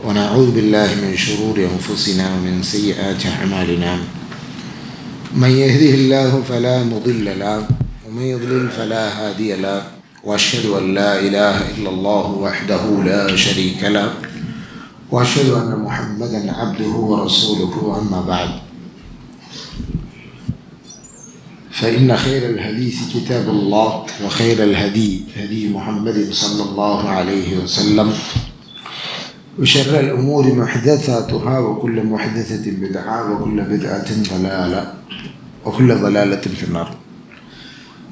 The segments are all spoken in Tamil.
ونعوذ بالله من شرور أنفسنا ومن سيئات أعمالنا من يهده الله فلا مضل له ومن يضلل فلا هادي له وأشهد أن لا إله إلا الله وحده لا شريك له وأشهد أن محمدا عبده ورسوله أما بعد فإن خير الحديث كتاب الله وخير الهدي هدي محمد صلى الله عليه وسلم وشر الأمور محدثاتها وكل محدثة بدعة وكل بدعة ضلالة وكل ضلالة في النار.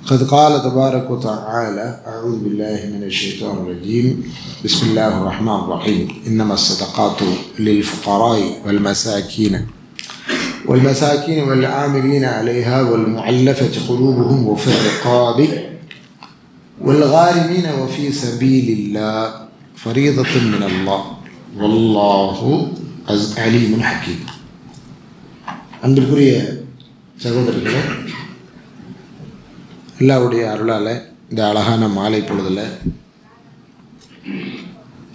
قد قال تبارك وتعالى أعوذ بالله من الشيطان الرجيم بسم الله الرحمن الرحيم إنما الصدقات للفقراء والمساكين والعاملين عليها والمعلفة قلوبهم وفي الرقاب والغارمين وفي سبيل الله فريضة من الله والله عليم حكيم. அன்பிற்குரிய சகோதரர்களே, அல்லாஹ்வுடைய அருளால் இந்த அழகான மாலை பொழுதில்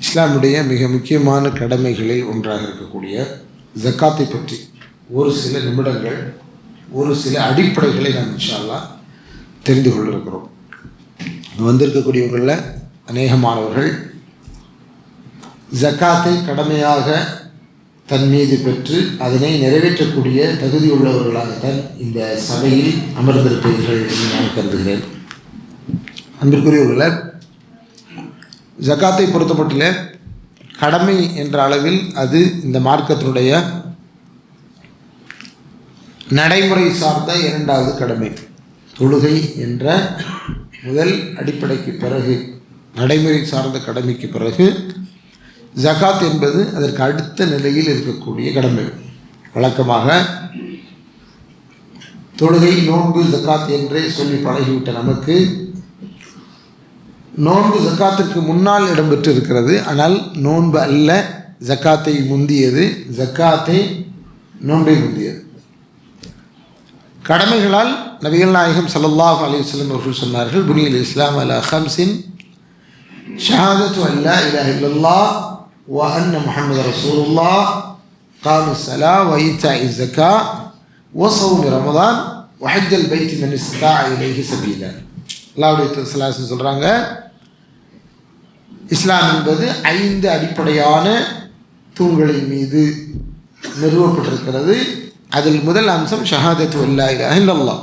இஸ்லாமுடைய மிக முக்கியமான கடமைகளில் ஒன்றாக இருக்கக்கூடிய ஜக்காத்தை பற்றி ஒரு சில நிமிடங்கள், ஒரு சில அடிப்படைகளை நாம் இன்ஷா அல்லாஹ் தெரிந்து கொண்டிருக்கிறோம். வந்திருக்கக்கூடியவர்களில் அநேகமானவர்கள் ஜக்காத்தை கடமையாக தன் மீது பெற்று அதனை நிறைவேற்றக்கூடிய தகுதியுள்ளவர்களாகத்தான் இந்த சபையில் அமர்ந்திருப்பீர்கள் என்று நான் கருதுகிறேன். அன்பிற்குரியவர்களே, ஜக்காத்தை பொறுத்தப்பட்டுள்ள கடமை என்ற அளவில் அது இந்த மார்க்கத்தினுடைய நடைமுறை சார்ந்த இரண்டாவது கடமை. தொழுகை என்ற முதல் அடிப்படைக்கு பிறகு, நடைமுறை சார்ந்த கடமைக்கு பிறகு ஜகாத் என்பது அதற்கு அடுத்த நிலையில் இருக்கக்கூடிய கடமை. வழக்கமாக தொழுகை, நோன்பு, ஜக்காத் என்றே சொல்லி பழகிவிட்ட நமக்கு நோன்பு ஜக்காத்திற்கு முன்னால் இடம்பெற்று இருக்கிறது. ஆனால் நோன்பு அல்ல ஜக்காத்தை முந்தியது, ஜக்காத்தை நோன்பை முந்தியது. கடமைகளால் நபிகள் நாயகம் ஸல்லல்லாஹு அலைஹி வஸல்லம் அவர்கள் சொன்னார்கள், புனியல் இஸ்லாம் அலா ஹம்ஸின் ஷஹாதத்து அல்லா இலாஹ இல்லல்லாஹ் வ அன்ன முஹம்மது ரசூலுல்லாஹ் காமுஸ் ஸலா வ ஈதாஇஸ் ஸக்கா வ ஸௌமி ரமதான் வ ஹஜ்ஜல் பைத் மன் இஸ்தா இலைஹி சபீலா. அல்லாஹ்வுடைய தூதர் சொல்கிறாங்க, இஸ்லாம் என்பது 5 அடிப்படையான தூண்களின் மீது நிறுவப்பட்டிருக்கிறது. அதில் முதல் அம்சம் ஷஹாதத்து அல்லா இலாஹ இல்லல்லாஹ்.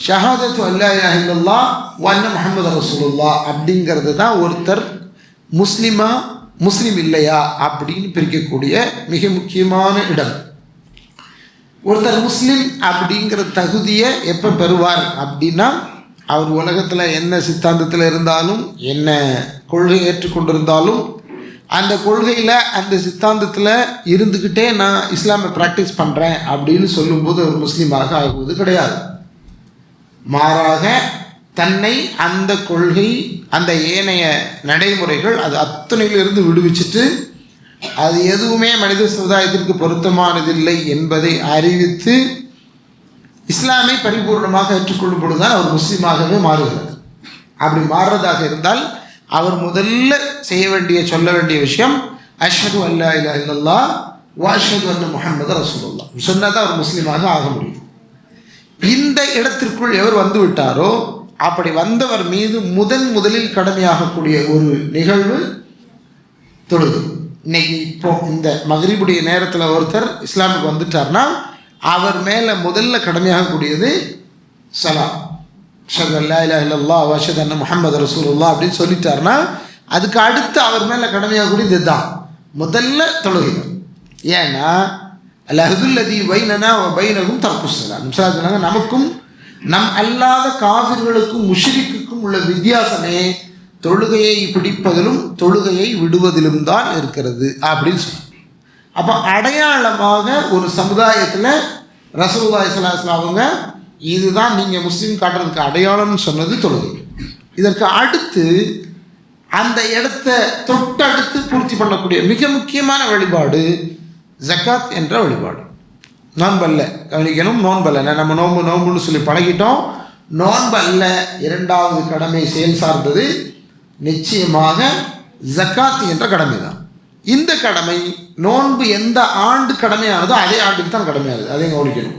ஷஹாதத்து அல்லா இலாஹ இல்லல்லாஹ் வ அன்ன முஹம்மது ரசூலுல்லாஹ் அப்படிங்கிறது தான் ஒருத்தர் முஸ்லீம் இல்லையா அப்படின்னு பிரிக்கக்கூடிய மிக முக்கியமான இடம். ஒருத்தர் முஸ்லீம் அப்படிங்கிற தகுதியை எப்போ பெறுவார் அப்படின்னா, அவர் உலகத்தில் என்ன சித்தாந்தத்தில் இருந்தாலும், என்ன கொள்கை ஏற்றுக்கொண்டிருந்தாலும், அந்த கொள்கையில் அந்த சித்தாந்தத்தில் இருந்துக்கிட்டே நான் இஸ்லாமை ப்ராக்டிஸ் பண்ணுறேன் அப்படின்னு சொல்லும்போது ஒரு முஸ்லீமாக ஆகுவது கிடையாது. மாறாக தன்னை அந்த கொள்கை, அந்த ஏனைய நடைமுறைகள் அது அத்தனையிலிருந்து விடுவிச்சுட்டு அது எதுவுமே மனித சமுதாயத்திற்கு பொருத்தமானதில்லை என்பதை அறிவித்து இஸ்லாமை பரிபூர்ணமாக ஏற்றுக்கொள்ளும் பொழுதுதான் அவர் முஸ்லீமாகவே மாறுகிறார். அப்படி மாறுறதாக இருந்தால் அவர் முதல்ல சொல்ல வேண்டிய விஷயம் அஷ்ஹது அல்லா இலாஹ இல்லல்லாஹ் வ அஷ்ஹது அன்ன முஹம்மது ரசூலுல்லாஹ் சொன்னால் தான் அவர் முஸ்லீமாக ஆக முடியும். இந்த இடத்திற்குள் எவர் வந்து விட்டாரோ, அப்படி வந்தவர் மீது முதலில் கடமையாகக்கூடிய ஒரு நிகழ்வு தொழுது. இன்னைக்கு இப்போ இந்த மக்ரிபுடைய நேரத்தில் ஒருத்தர் இஸ்லாமுக்கு வந்துட்டார்னா அவர் மேலே முதல்ல கடமையாகக்கூடியது ஸலாம். அஷ்ஹது அல்லா இலாஹ இல்லல்லாஹ் வ அஷ்ஹது அன்ன முஹம்மது ரசூலுல்லாஹ் அப்படின்னு சொல்லிட்டார்னா அதுக்கு அடுத்து அவர் மேலே கடமையாகக்கூடியது இதுதான், முதல்ல தொழுகை. ஏன்னா அல்ஹதுல்லதி பைனனா வ பைனஹும் தர்க்குஸ் ஸலாம் சொன்னாங்க, நமக்கும் நம் அல்லாத காஃபிர்களுக்கும் முஷ்ரிக்குக்கும் உள்ள வித்தியாசமே தொழுகையை பிடிப்பதிலும் தொழுகையை விடுவதிலும் தான் இருக்கிறது அப்படின்னு சொன்னாங்க. அப்போ அடையாளமாக ஒரு சமுதாயத்தில் ரசூலுல்லாஹி ஸல்லல்லாஹு அலைஹி வஸல்லம் அவங்க இதுதான் நீங்கள் முஸ்லீம் காட்டுறதுக்கு அடையாளம்னு சொன்னது தொழுகை. இதற்கு அடுத்து அந்த இடத்த தொட்டடுத்து பூர்த்தி பண்ணக்கூடிய மிக முக்கியமான வழிபாடு ஜக்காத் என்ற வழிபாடு. நோன்பல்ல கவனிக்கணும், நோன்பல்ல. நம்ம நோன்புன்னு சொல்லி பழகிட்டோம். நோன்பல்ல இரண்டாவது கடமை செயல் சார்ந்தது நிச்சயமாக ஜக்காத் என்ற கடமை தான். இந்த கடமை நோன்பு எந்த ஆண்டு கடமையானதோ அதே ஆண்டுக்கு தான் கடமையாகுது. அதையும் கவனிக்கணும்.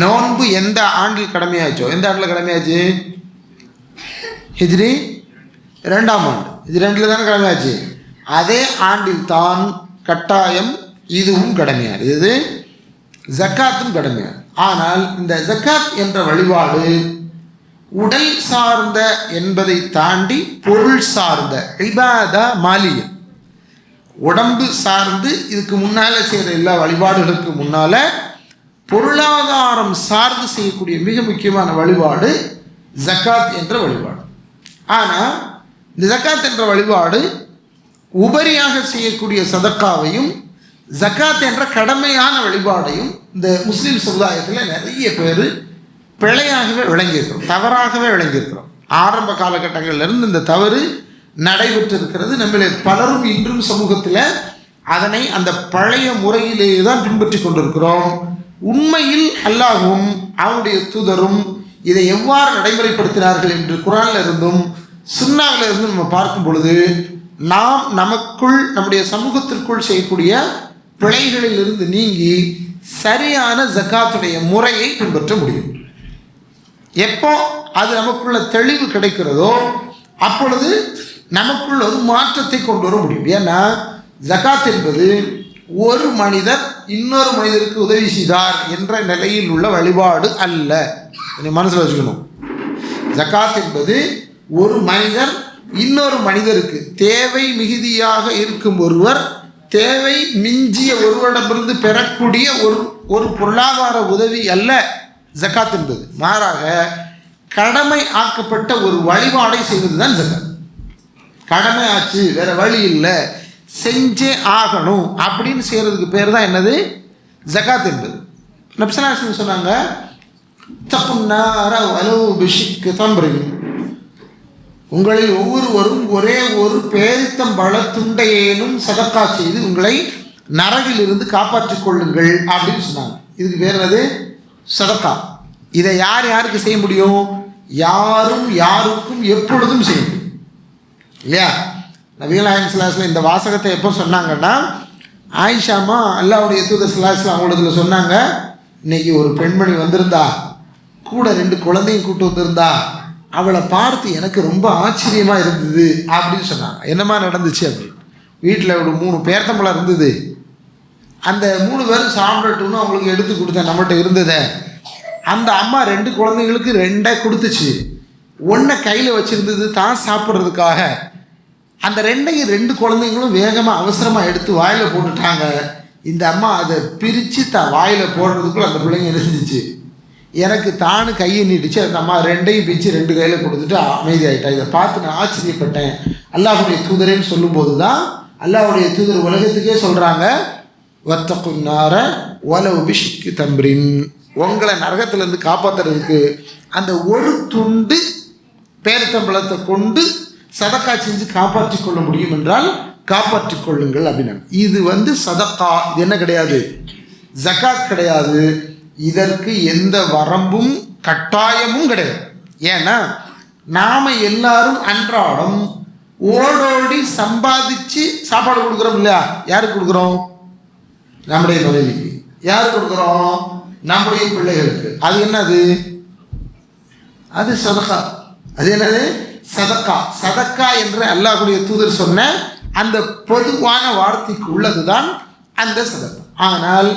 நோன்பு எந்த ஆண்டில் கடமையாச்சோ, எந்த ஆண்டில் கடமையாச்சு? ஹிஜ்ரி 2ஆம் ஆண்டு, இது 2ல் தானே கடமையாச்சு. அதே ஆண்டில் தான் கட்டாயம் இதுவும் கடமையாது. இது ஜக்காத்தும் கடமையாது. ஆனால் இந்த ஜக்காத் என்ற வழிபாடு உடல் சார்ந்த என்பதை தாண்டி பொருள் சார்ந்த இபாதா மாலிய, உடம்பு சார்ந்து இதுக்கு முன்னால் செய்கிற எல்லா வழிபாடுகளுக்கு முன்னால் பொருளாதாரம் சார்ந்து செய்யக்கூடிய மிக முக்கியமான வழிபாடு ஜக்காத் என்ற வழிபாடு. ஆனால் இந்த ஜக்காத் என்ற வழிபாடு உபரியாக செய்யக்கூடிய சதக்காவையும் ஜக்காத் என்ற கடமையான வழிபாடையும் இந்த முஸ்லீம் சமுதாயத்தில் நிறைய பேர் பிழையாகவே விளங்கியிருக்கிறோம், தவறாகவே விளங்கியிருக்கிறோம். ஆரம்ப காலகட்டங்களிலிருந்து இந்த தவறு நடைபெற்றிருக்கிறது. நம்மளே பலரும் இன்றும் சமூகத்தில் அதனை அந்த பழைய முறையிலேயே தான் பின்பற்றி கொண்டிருக்கிறோம். உண்மையில் அல்லாஹ்வும் அவனுடைய தூதரும் இதை எவ்வாறு நடைமுறைப்படுத்தினார்கள் என்று குர்ஆனில் இருந்தும் சுன்னாவில் இருந்தும் நம்ம பார்க்கும் பொழுது நாம் நமக்குள் நம்முடைய சமூகத்திற்குள் செய்யக்கூடிய பிழைகளில் இருந்து நீங்கி சரியான ஜக்காத்துடைய முறையை பின்பற்ற முடியும். எப்போ அது நமக்குள்ள தெளிவு கிடைக்கிறதோ அப்பொழுது நமக்குள்ள ஒரு மாற்றத்தை கொண்டு வர முடியும். ஏன்னா ஜக்காத் என்பது ஒரு மனிதர் இன்னொரு மனிதருக்கு உதவி செய்தார் என்ற நிலையில் உள்ள வழிபாடு அல்ல. மனசில் வச்சுக்கணும். ஜக்காத் என்பது ஒரு மனிதர் இன்னொரு மனிதருக்கு தேவை மிகுதியாக இருக்கும் ஒருவர் தேவை மிஞ்சிய ஒருவரிடமிருந்து பெறக்கூடிய ஒரு பொருளாதார உதவி அல்ல ஜக்காத் என்பது. மாறாக கடமை ஆக்கப்பட்ட ஒரு வழிபாடை செய்வது தான் ஜக்காத். கடமை ஆச்சு, வேற வழி இல்லை, செஞ்சே ஆகணும் அப்படின்னு செய்கிறதுக்கு பேர் தான் என்னது? ஜக்காத் என்பது. நபி ஸல்லல்லாஹு அலைஹி வஸல்லம் சொன்னாங்க, தக்குன்னார வலவு பிஷிக்கு தம்ரின், உங்களில் ஒவ்வொருவரும் ஒரே ஒரு பேரித்தம்பழ துண்டையேனும் சதக்கா செய்து உங்களை நரகிலிருந்து காப்பாற்றிக் கொள்ளுங்கள் அப்படின்னு சொன்னாங்க. இதுக்கு பேர் என்னது? சதக்கா. இதை யார் யாருக்கு செய்ய முடியும்? யாரும் யாருக்கும் எப்பொழுதும் செய்ய முடியும் இல்லையா? நபிகள் நாயகம் ஸல்லல்லாஹு அலைஹி வஸல்லம் இந்த வாசகத்தை எப்போ சொன்னாங்கன்னா, ஆயிஷாமா அல்லாஹ்வுடைய தூதர் ஸல்லல்லாஹு அலைஹி வஸல்லம் அவங்களதுல சொன்னாங்க, இன்னைக்கு ஒரு பெண்மணி வந்திருந்தா, கூட 2 குழந்தையும் கூட்டு வந்திருந்தா, அவளை பார்த்து எனக்கு ரொம்ப ஆச்சரியமாக இருந்தது அப்படின்னு சொன்னாங்க. என்னமா நடந்துச்சு அப்படின்னு. வீட்டில் ஒரு 3 பேர்த்தம்பழம் இருந்தது. அந்த 3 பேரும் சாப்பிடட்டும்னு அவங்களுக்கு எடுத்து கொடுத்தேன், நம்மகிட்ட இருந்ததை. அந்த அம்மா 2 குழந்தைங்களுக்கு 2 கொடுத்துச்சு. 1 கையில் வச்சுருந்தது தான் சாப்பிட்றதுக்காக. அந்த 2 குழந்தைங்களும் வேகமாக அவசரமாக எடுத்து வாயில் போட்டுட்டாங்க. இந்த அம்மா அதை பிரித்து தான் வாயில் போடுறதுக்குள்ள அந்த பிள்ளைங்க இருந்துச்சு. எனக்கு தானு கையை நீட்டுச்சு. அந்த அம்மா 2ஐயும் பிரித்து 2 கையில் கொடுத்துட்டு அமைதியாயிட்டா. இதை பார்த்து நான் ஆச்சரியப்பட்டேன். அல்லாஹ்வுடைய தூதரேன்னு சொல்லும்போது தான் அல்லாஹ்வுடைய தூதர் உலகத்துக்கே சொல்கிறாங்க, வத்தகுன்னார வலவு பிஷிக்கு தம்ரின், உங்களை நரகத்திலேருந்து காப்பாற்றுறதுக்கு அந்த ஒரு துண்டு பேரித்தம்பழத்தை கொண்டு சதக்கா செஞ்சு காப்பாற்றிக் கொள்ள முடியும் என்றால் காப்பாற்றிக் கொள்ளுங்கள் அப்படின்னாங்க. இது சதக்கா. இது என்ன கிடையாது? ஜக்காத் கிடையாது. இதற்கு எந்த வரம்பும் கட்டாயமும் கிடையாது. ஏன்னா நாம் எல்லாரும் அன்றாடம் ஓடோடி சம்பாதிச்சு சாப்பாடு கொடுக்குறோம் இல்லையா? யாருக்கு கொடுக்குறோம்? நம்முடைய மனைவிக்கு. யாருக்கு கொடுக்குறோம்? நம்முடைய பிள்ளைகளுக்கு. அது என்னது? அது சதக்கா. அது என்னது? சதக்கா. சதக்கா என்று அல்லாஹ்வுடைய தூதர் சொன்ன அந்த பொதுவான வார்த்தைக்கு உள்ளதுதான் அந்த சதக்கா. ஆனால்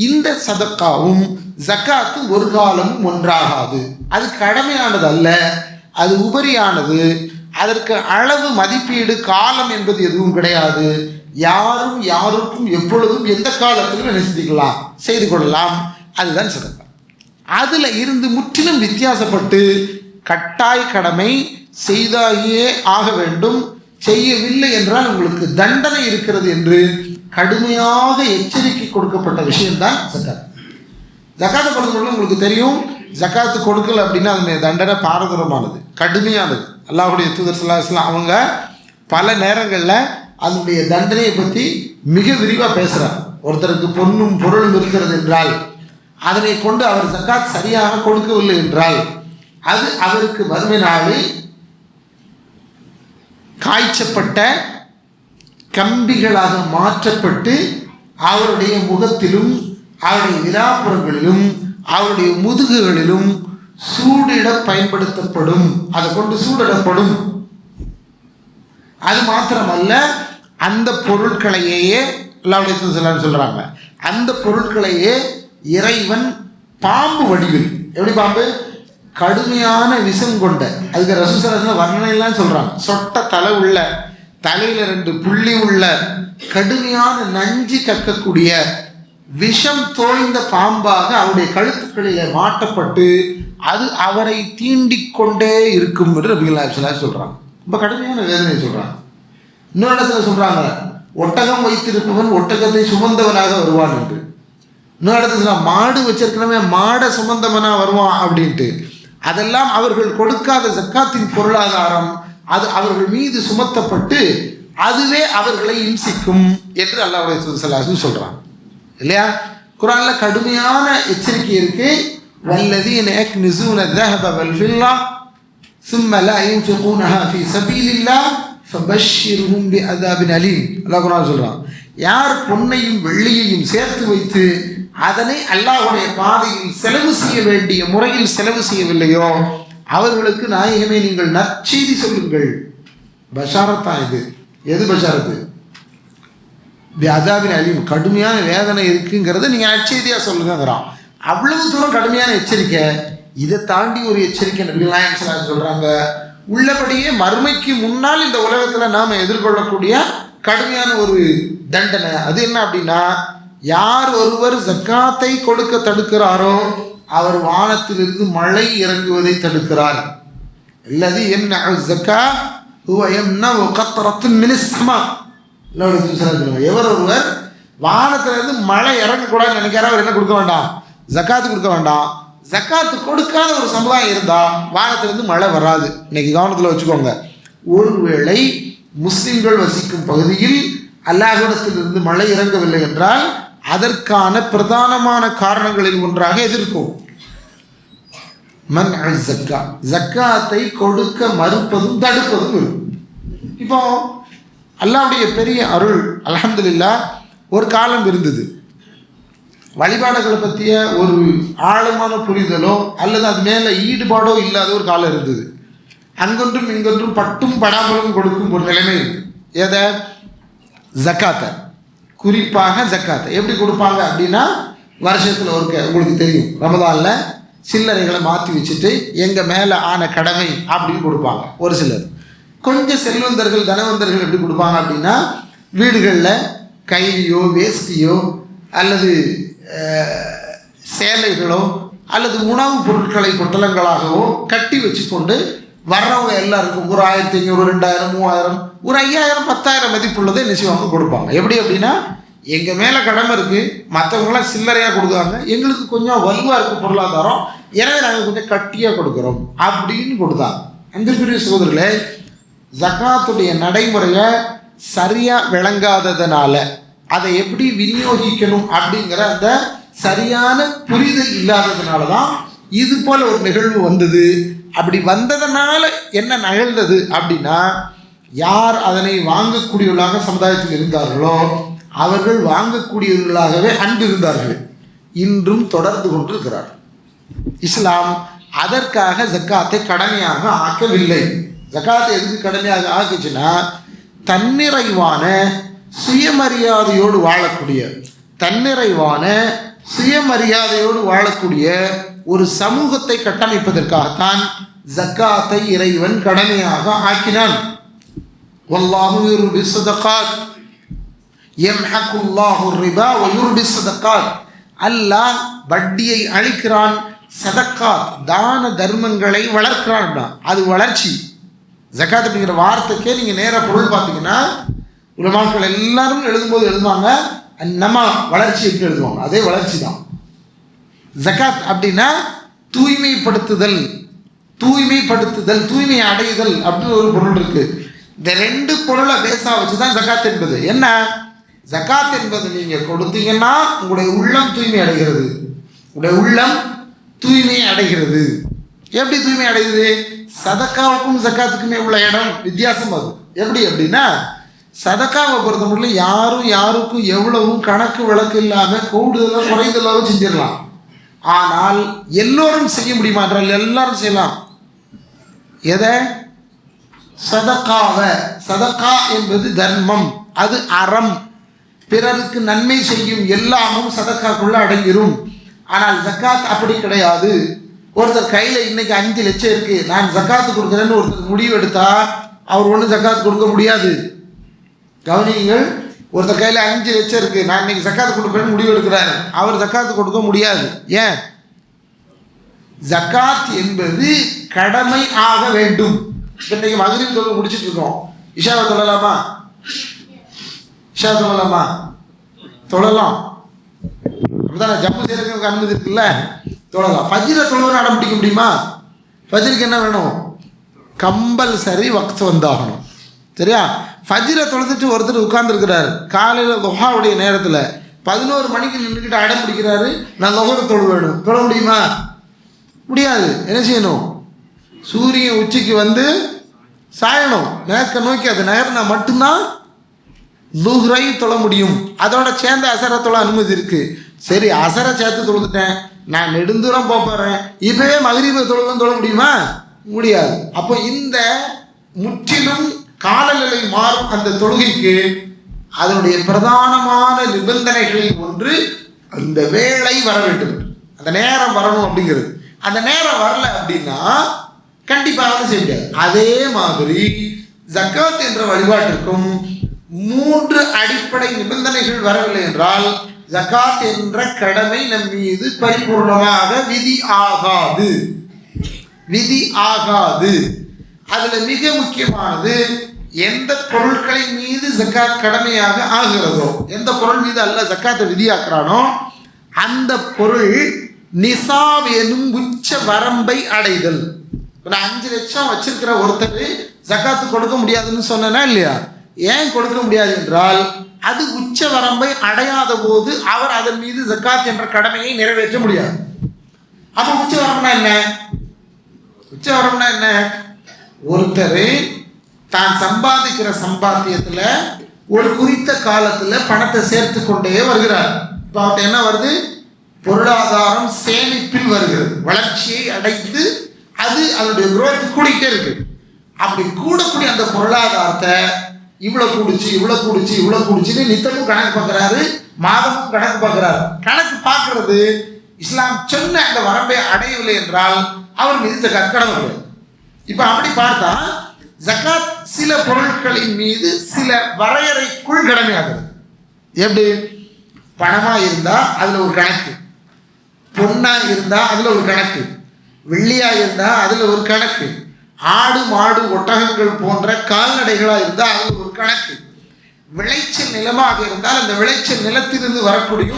இந்த சதக்காவும் ஜக்காத்தும் ஒரு காலமும் ஒன்றாகாது. அது கடமையானது அல்ல, அது உபரியானது. அதற்கு அளவு, மதிப்பீடு, காலம் என்பது எதுவும் கிடையாது. யாரும் யாருக்கும் எப்பொழுதும் எந்த காலத்திலும் என்ன செஞ்சுக்கலாம், செய்து கொள்ளலாம். அதுதான் சதக்கா. அதில் இருந்து முற்றிலும் வித்தியாசப்பட்டு கட்டாய கடமை செய்தாயே ஆக வேண்டும், செய்யவில்லை என்றால் உங்களுக்கு தண்டனை இருக்கிறது என்று கடுமையாக எச்சரிக்கை கொடுக்கப்பட்ட விஷயம்தான் ஜக்காத். ஜக்காத்தை பொறுத்தவரை உங்களுக்கு தெரியும், ஜக்காத்து கொடுக்கல அப்படின்னா அது தண்டனை பாரதூரமானது, கடுமையானது. அல்லாஹ்வுடைய தூதர் ஸல்லல்லாஹு அலைஹி வஸல்லம் அவங்க பல நேரங்களில் அதனுடைய தண்டனையை பற்றி மிக விரிவாக பேசுகிறார். ஒருத்தருக்கு பொன்னும் பொருளும் இருக்கிறது என்றால் அதனை கொண்டு அவர் ஜக்காத் சரியாக கொடுக்கவில்லை என்றால் அது அவருக்கு வறுமை நாளில் காய்ச்சப்பட்ட கம்பிகளாக மாற்றப்பட்டு அவருடைய முகத்திலும் அவருடைய விலாப்புறங்களிலும் அவருடைய முதுகுகளிலும் சூடிட பயன்படுத்தப்படும். அதை கொண்டு சூடிடப்படும். அது மாத்திரமல்ல, அந்த பொருட்களையே அல்லாஹ் சொல்றாங்க, அந்த பொருட்களையே இறைவன் பாம்பு வடிவில், எப்படி பாம்பு, கடுமையான விஷம் கொண்ட, அதுக்கு ரசூலுல்லாஹி வர்ணனைலாம் சொல்றாங்க, சொட்ட தலை உள்ள, தலையில 2 புள்ளி உள்ள, கடுமையான நஞ்சு கக்கக்கூடிய விஷம் தோய்ந்த பாம்பாக அவருடைய கழுத்துக்களிலே மாட்டப்பட்டு அது அவரை தீண்டிக் கொண்டே இருக்கும் என்று நபிகள் சொல்றாங்க. ரொம்ப கடுமையான வேதனை சொல்றாங்க. இன்னொரு இடத்துல சொல்றாங்க, ஒட்டகம் வைத்திருப்பவன் ஒட்டகத்தை சுமந்தவனாக வருவான் என்று. இன்னொரு இடத்துல மாடு வச்சிருக்கிறவன் மாடை சுமந்தவனாக வருவான் அப்படின்ட்டு. அதெல்லாம் அவர்கள் கொடுக்காத ஜக்காத்தின் பொருளாதாரம், அது அவர்கள் மீது சுமத்தப்பட்டு அதுவே அவர்களை இம்சிக்கும் என்று அல்லாஹ்வுடைய தூதர் சொல்றாங்க இல்லையா? குர்ஆன்ல கடுமையான எச்சரிக்கை இருக்கு. வல்லதீன யக்னிஸூன الذهب والفضة ثم لا ينفقونها في سبيل الله فبشرهم بعذاب أليم. அல்லாஹ் குர்ஆன் சொல்றான், யார் பொன்னையும் வெள்ளியையும் சேர்த்து வைத்து அதனை அல்லாஹ்வுடைய பாதையில் செலவு செய்ய வேண்டிய முறையில் செலவு செய்யவில்லையோ அவர்களுக்கு நாயகமே நீங்கள் நற்செய்தி சொல்லுங்கள். பஷாரத்தான் இது. எது பஷாரத்து? அதாபின் அலீம், கடுமையான வேதனை இருக்குங்கிறத நீங்கள் நற்செய்தியாக சொல்லுங்கிறான். அவ்வளவு தூரம் கடுமையான எச்சரிக்கை. இதை தாண்டி ஒரு எச்சரிக்கை நபிகள் நாயகம் ஸல்லல்லாஹு அலைஹி வஸல்லம் சொல்கிறாங்க. உள்ளபடியே மறுமைக்கு முன்னால் இந்த உலகத்தில் நாம் எதிர்கொள்ளக்கூடிய கடுமையான ஒரு தண்டனை. அது என்ன அப்படின்னா, யார் ஒருவர் ஜக்காத்தை கொடுக்க தடுக்கிறாரோ அவர் வானத்திலிருந்து மழை இறங்குவதை தடுக்கிறார். அல்லது என்ன ஜக்கா ஹுவ யம்னஉ கத்ரத்துன் மினஸ் ஸமா. எவர் ஒருவர் வானத்திலிருந்து மழை இறங்கக்கூடாதுன்னு நினைக்கிறார், அவர் என்ன கொடுக்க வேண்டாம்? ஜக்காத்து கொடுக்க வேண்டாம். ஜக்காத்து கொடுக்காத ஒரு சமுதாயம் இருந்தால் வானத்திலிருந்து மழை வராது. இன்னைக்கு கவனத்தில் வச்சுக்கோங்க. ஒருவேளை முஸ்லிம்கள் வசிக்கும் பகுதியில் அல்லாஹ்விடத்திலிருந்து மழை இறங்கவில்லை என்றால் அதற்கான பிரதானமான காரணங்களில் ஒன்றாக எதிர்க்கும் மன் ஜக்கா, ஜக்காத்தை கொடுக்க மறுப்பதும் தடுப்பதும் இருக்கும். இப்போ அல்லாஹ்வுடைய பெரிய அருள் அல்ஹம்துலில்லாஹ், ஒரு காலம் இருந்தது வழிபாடுகளை பற்றிய ஒரு ஆழமான புரிதலோ அல்லது அது மேலே ஈடுபாடோ இல்லாத ஒரு காலம் இருந்தது. அங்கொன்றும் இங்கொன்றும் பட்டும் படாமலும் கொடுக்கும் ஒரு நிலைமை இருக்கு. எதை? ஜக்காத்தை. குறிப்பாக ஜக்காத்தை எப்படி கொடுப்பாங்க அப்படின்னா, வருஷத்தில் உங்களுக்கு தெரியும், ரமதானில் சில்லறைகளை மாற்றி வச்சுட்டு எங்கள் மேலே ஆன கடமை அப்படின்னு கொடுப்பாங்க ஒரு சிலர். கொஞ்சம் செல்வந்தர்கள் தனவந்தர்கள் எப்படி கொடுப்பாங்க அப்படின்னா, வீடுகளில் கைலியோ வேஷ்டியோ அல்லது சேலைகளோ அல்லது உணவுப் பொருட்களை பொட்டலங்களாகவோ கட்டி வச்சு கொண்டு வர்றவங்க எல்லாருக்கும் ஒரு 1500, 2000, 3000, ஒரு 5000, 10,000 மதிப்புள்ளதை என்ன செய்வாங்க? கொடுப்பாங்க. எப்படி அப்படின்னா, எங்கள் மேலே கடமை இருக்குது, மற்றவங்களாம் சில்லறையாக கொடுக்குறாங்க, எங்களுக்கு கொஞ்சம் வலுவாக இருக்குது பொருளாதாரம், எனவே நாங்கள் கொஞ்சம் கட்டியாக கொடுக்குறோம் அப்படின்னு கொடுத்தாங்க. அன்பிற்குரிய சகோதரர்களே, ஜக்காத்துடைய நடைமுறையை சரியாக விளங்காததுனால அதை எப்படி விநியோகிக்கணும் அப்படிங்கிற அந்த சரியான புரிதல் இல்லாததுனால தான் இது போல் ஒரு நிகழ்வு வந்தது. அப்படி வந்ததுனால என்ன நிகழ்ந்தது அப்படின்னா, யார் அதனை வாங்கக்கூடியவர்களாக சமுதாயத்தில் இருந்தார்களோ அவர்கள் வாங்கக்கூடியவர்களாகவே அன்று இருந்தார்கள், இன்றும் தொடர்ந்து கொண்டிருக்கிறார். இஸ்லாம் அதற்காக ஜக்காத்தை கடமையாக ஆக்கவில்லை. ஜக்காத்தை எதுக்கு கடமையாக ஆக்குச்சுன்னா, தன்னிறைவான சுயமரியாதையோடு வாழக்கூடிய வாழக்கூடிய ஒரு சமூகத்தை கட்டமைப்பதற்காகத்தான் ஜக்காத்தை இறைவன் கடமையாக ஆக்கினான். வல்லாஹு யுர்பிஸ் ஸதகாத் யம்ஹகுல்லாஹு ரிபா வ யுர்பிஸ் ஸதகாத். அல்லாஹ் வட்டியை அழிக்கிறான், சதக்காத் தான தர்மங்களை வளர்க்கிறான். அது வளர்ச்சி. ஜக்காத் அப்படிங்கிற வார்த்தைக்கே நீங்கள் நேராக பொருள் பார்த்தீங்கன்னா, உலமாக்கள் எல்லாரும் எழுதும்போது எழுதுவாங்க நம்ம வளர்ச்சி எப்படி எழுதுவாங்க, அதே வளர்ச்சி தான். ஜக்காத் அப்படின்னா தூய்மைப்படுத்துதல், தூய்மை அடையுதல் அப்படின்னு ஒரு பொருள் இருக்கு. இந்த 2 பொருளை பேஸாக வச்சு தான் ஜக்காத் என்பது. என்ன ஜக்காத் என்பது? நீங்கள் கொடுத்தீங்கன்னா உங்களுடைய உள்ளம் தூய்மை அடைகிறது. எப்படி தூய்மை அடையுது? சதக்காவுக்கும் ஜக்காத்துக்குமே உள்ள இடம் வித்தியாசம். அது எப்படி அப்படின்னா, சதக்காவை பொறுத்த மட்டும் யாரும் யாருக்கும் எவ்வளவும் கணக்கு விளக்கு இல்லாமல் கூடுதலாக குறைந்தலாக செஞ்சிடலாம். ஆனால் எல்லோரும் செய்ய முடியுமா என்றால் எல்லாரும் செய்யலாம். எதை? சதக்காவை. சதக்கா என்பது தர்மம், அது அறம், பிறருக்கு நன்மை செய்யும் எல்லாமும் சதக்காக்குள்ள அடங்கிடும். ஆனால் ஜக்காத் அப்படி கிடையாது. ஒருத்தர் கையில் இன்னைக்கு 5 லட்சம் இருக்கு, நான் ஜக்காத்து கொடுக்குறேன்னு ஒருத்தர் முடிவு எடுத்தா அவர் ஒன்றும் ஜக்காத்து கொடுக்க முடியாது. கவனிங்கள், ஒருத்தர் கையில் 5 லட்சம் இருக்கு, நான் இன்னைக்கு ஜக்காத்து கொடுக்குறேன்னு முடிவு எடுக்கிறாரு, அவர் ஜக்காத்து கொடுக்க முடியாது. ஏன்? ஜக்காத் என்பது கடமை ஆக வேண்டும். இன்னைக்கு மகரிப் தொழில் முடிச்சுட்டு இருக்கோம், இஷாவை தொழலாமா? இஷா தொழலாமா? தொழலாம். அப்படிதான் ஜம்மு செய்யறதுக்கு அனுமதி இருக்குல்ல, தொழலாம். ஃபஜ்ரை தொழுவன்னு அடம் பிடிக்க முடியுமா? ஃபஜ்ருக்கு என்ன வேணும்? கம்பல்சரி வக்த் வந்தாகணும். சரியா? ஃபஜ்ரை தொழுதுட்டு ஒருத்தர் உட்கார்ந்துருக்கிறாரு, காலையில் துஹாவுடைய நேரத்தில் 11 மணிக்கு நின்றுக்கிட்டு அடம் பிடிக்கிறாரு, நான் லொஹர் தொழு வேணும். தொழ முடியுமா? முடியாது. என்ன செய்யணும்? சூரியன் உச்சிக்கு வந்து சாயணும், மேற்க நோக்கி அது நகர்னா மட்டும்தான் லுஹ்ரை தொழ முடியும். அதோட சேர்ந்து அசரை தொழ அனுமதி இருக்கு. சரி, அசரை சேர்த்து தொழுதுட்டேன், நான் நெடுந்தூரம் போகிறேன், இப்பவே மகரிபை தொழ முடியுமா? முடியாது. அப்போ இந்த முற்றிலும் காலநிலை மாறும் அந்த தொழுகைக்கு அதனுடைய பிரதானமான நிபந்தனைகளில் ஒன்று அந்த வேளை வர வேண்டும், அந்த நேரம் வரணும் அப்படிங்கிறது. அந்த நேரம் வரல அப்படின்னா கண்டிப்பாக செய்ய முடியாது. அதே மாதிரி ஜக்காத் என்ற வழிபாட்டிற்கும் 3 அடிப்படை நிபந்தனைகள் வரவில்லை என்றால் ஜக்காத் என்ற கடமை நம் மீது பரிபூர்ணமாக விதி ஆகாது. விதி ஆகாது. அதுல மிக முக்கியமானது, எந்த பொருட்களின் மீது ஜக்காத் கடமையாக ஆகிறதோ, எந்த பொருள் மீது அல்ல ஜக்காத்தை விதியாக்குறானோ அந்த பொருள் நிசாப் எனும் உச்ச வரம்பை அடைதல். 5 லட்சம் வச்சிருக்கிற ஒருத்தர் ஜக்காத்து கொடுக்க முடியாதுன்னு சொன்னா இல்லையா? ஏன் கொடுக்க முடியாது என்றால் அது உச்ச வரம்பை அடையாத போது அவர் அதன் மீது ஜக்காத் என்ற கடமையை நிறைவேற்ற முடியாது. அப்ப உச்ச வரம்புனா என்ன? உச்ச வரம்புனா என்ன? ஒருத்தர் தான் சம்பாதிக்கிற சம்பாத்தியத்துல ஒரு குறித்த காலத்துல பணத்தை சேர்த்து கொண்டே வருகிறார். இப்போ அவர்கிட்ட என்ன வருது? பொருளாதாரம் சேமிப்பில் வருகிறது, வளர்ச்சியை அடைந்து அது அதனுடைய குரோத் கூடிக்கிட்டே இருக்கு. அப்படி கூடக்கூடிய அந்த பொருளாதாரத்தை இவ்வளவு கூடிச்சுன்னு நித்தமும் கணக்கு பார்க்கிறாரு, மாதமும் கணக்கு பார்க்கிறாரு. கணக்கு பார்க்கறது இஸ்லாம் சொன்ன அந்த வரம்பை அடையவில்லை என்றால் அவர் மீது ஜக்காத் கடமை இல்லை. இப்ப அப்படி பார்த்தா ஜக்காத் சில பொருட்களின் மீது சில வரையறைக்குள் கடமையாகிறது. எப்படி? பணமா இருந்தா அதுல ஒரு கணக்கு, பொண்ணா இருந்தா அதுல ஒரு கணக்கு, வெள்ளியா இருந்தா அதுல ஒரு கணக்கு, ஆடு மாடு ஒட்டகங்கள் போன்ற கால்நடைகளா இருந்தால் அது ஒரு கணக்கு, விளைச்சல் நிலமாக இருந்தால் அந்த விளைச்சல் நிலத்திலிருந்து வரக்கூடிய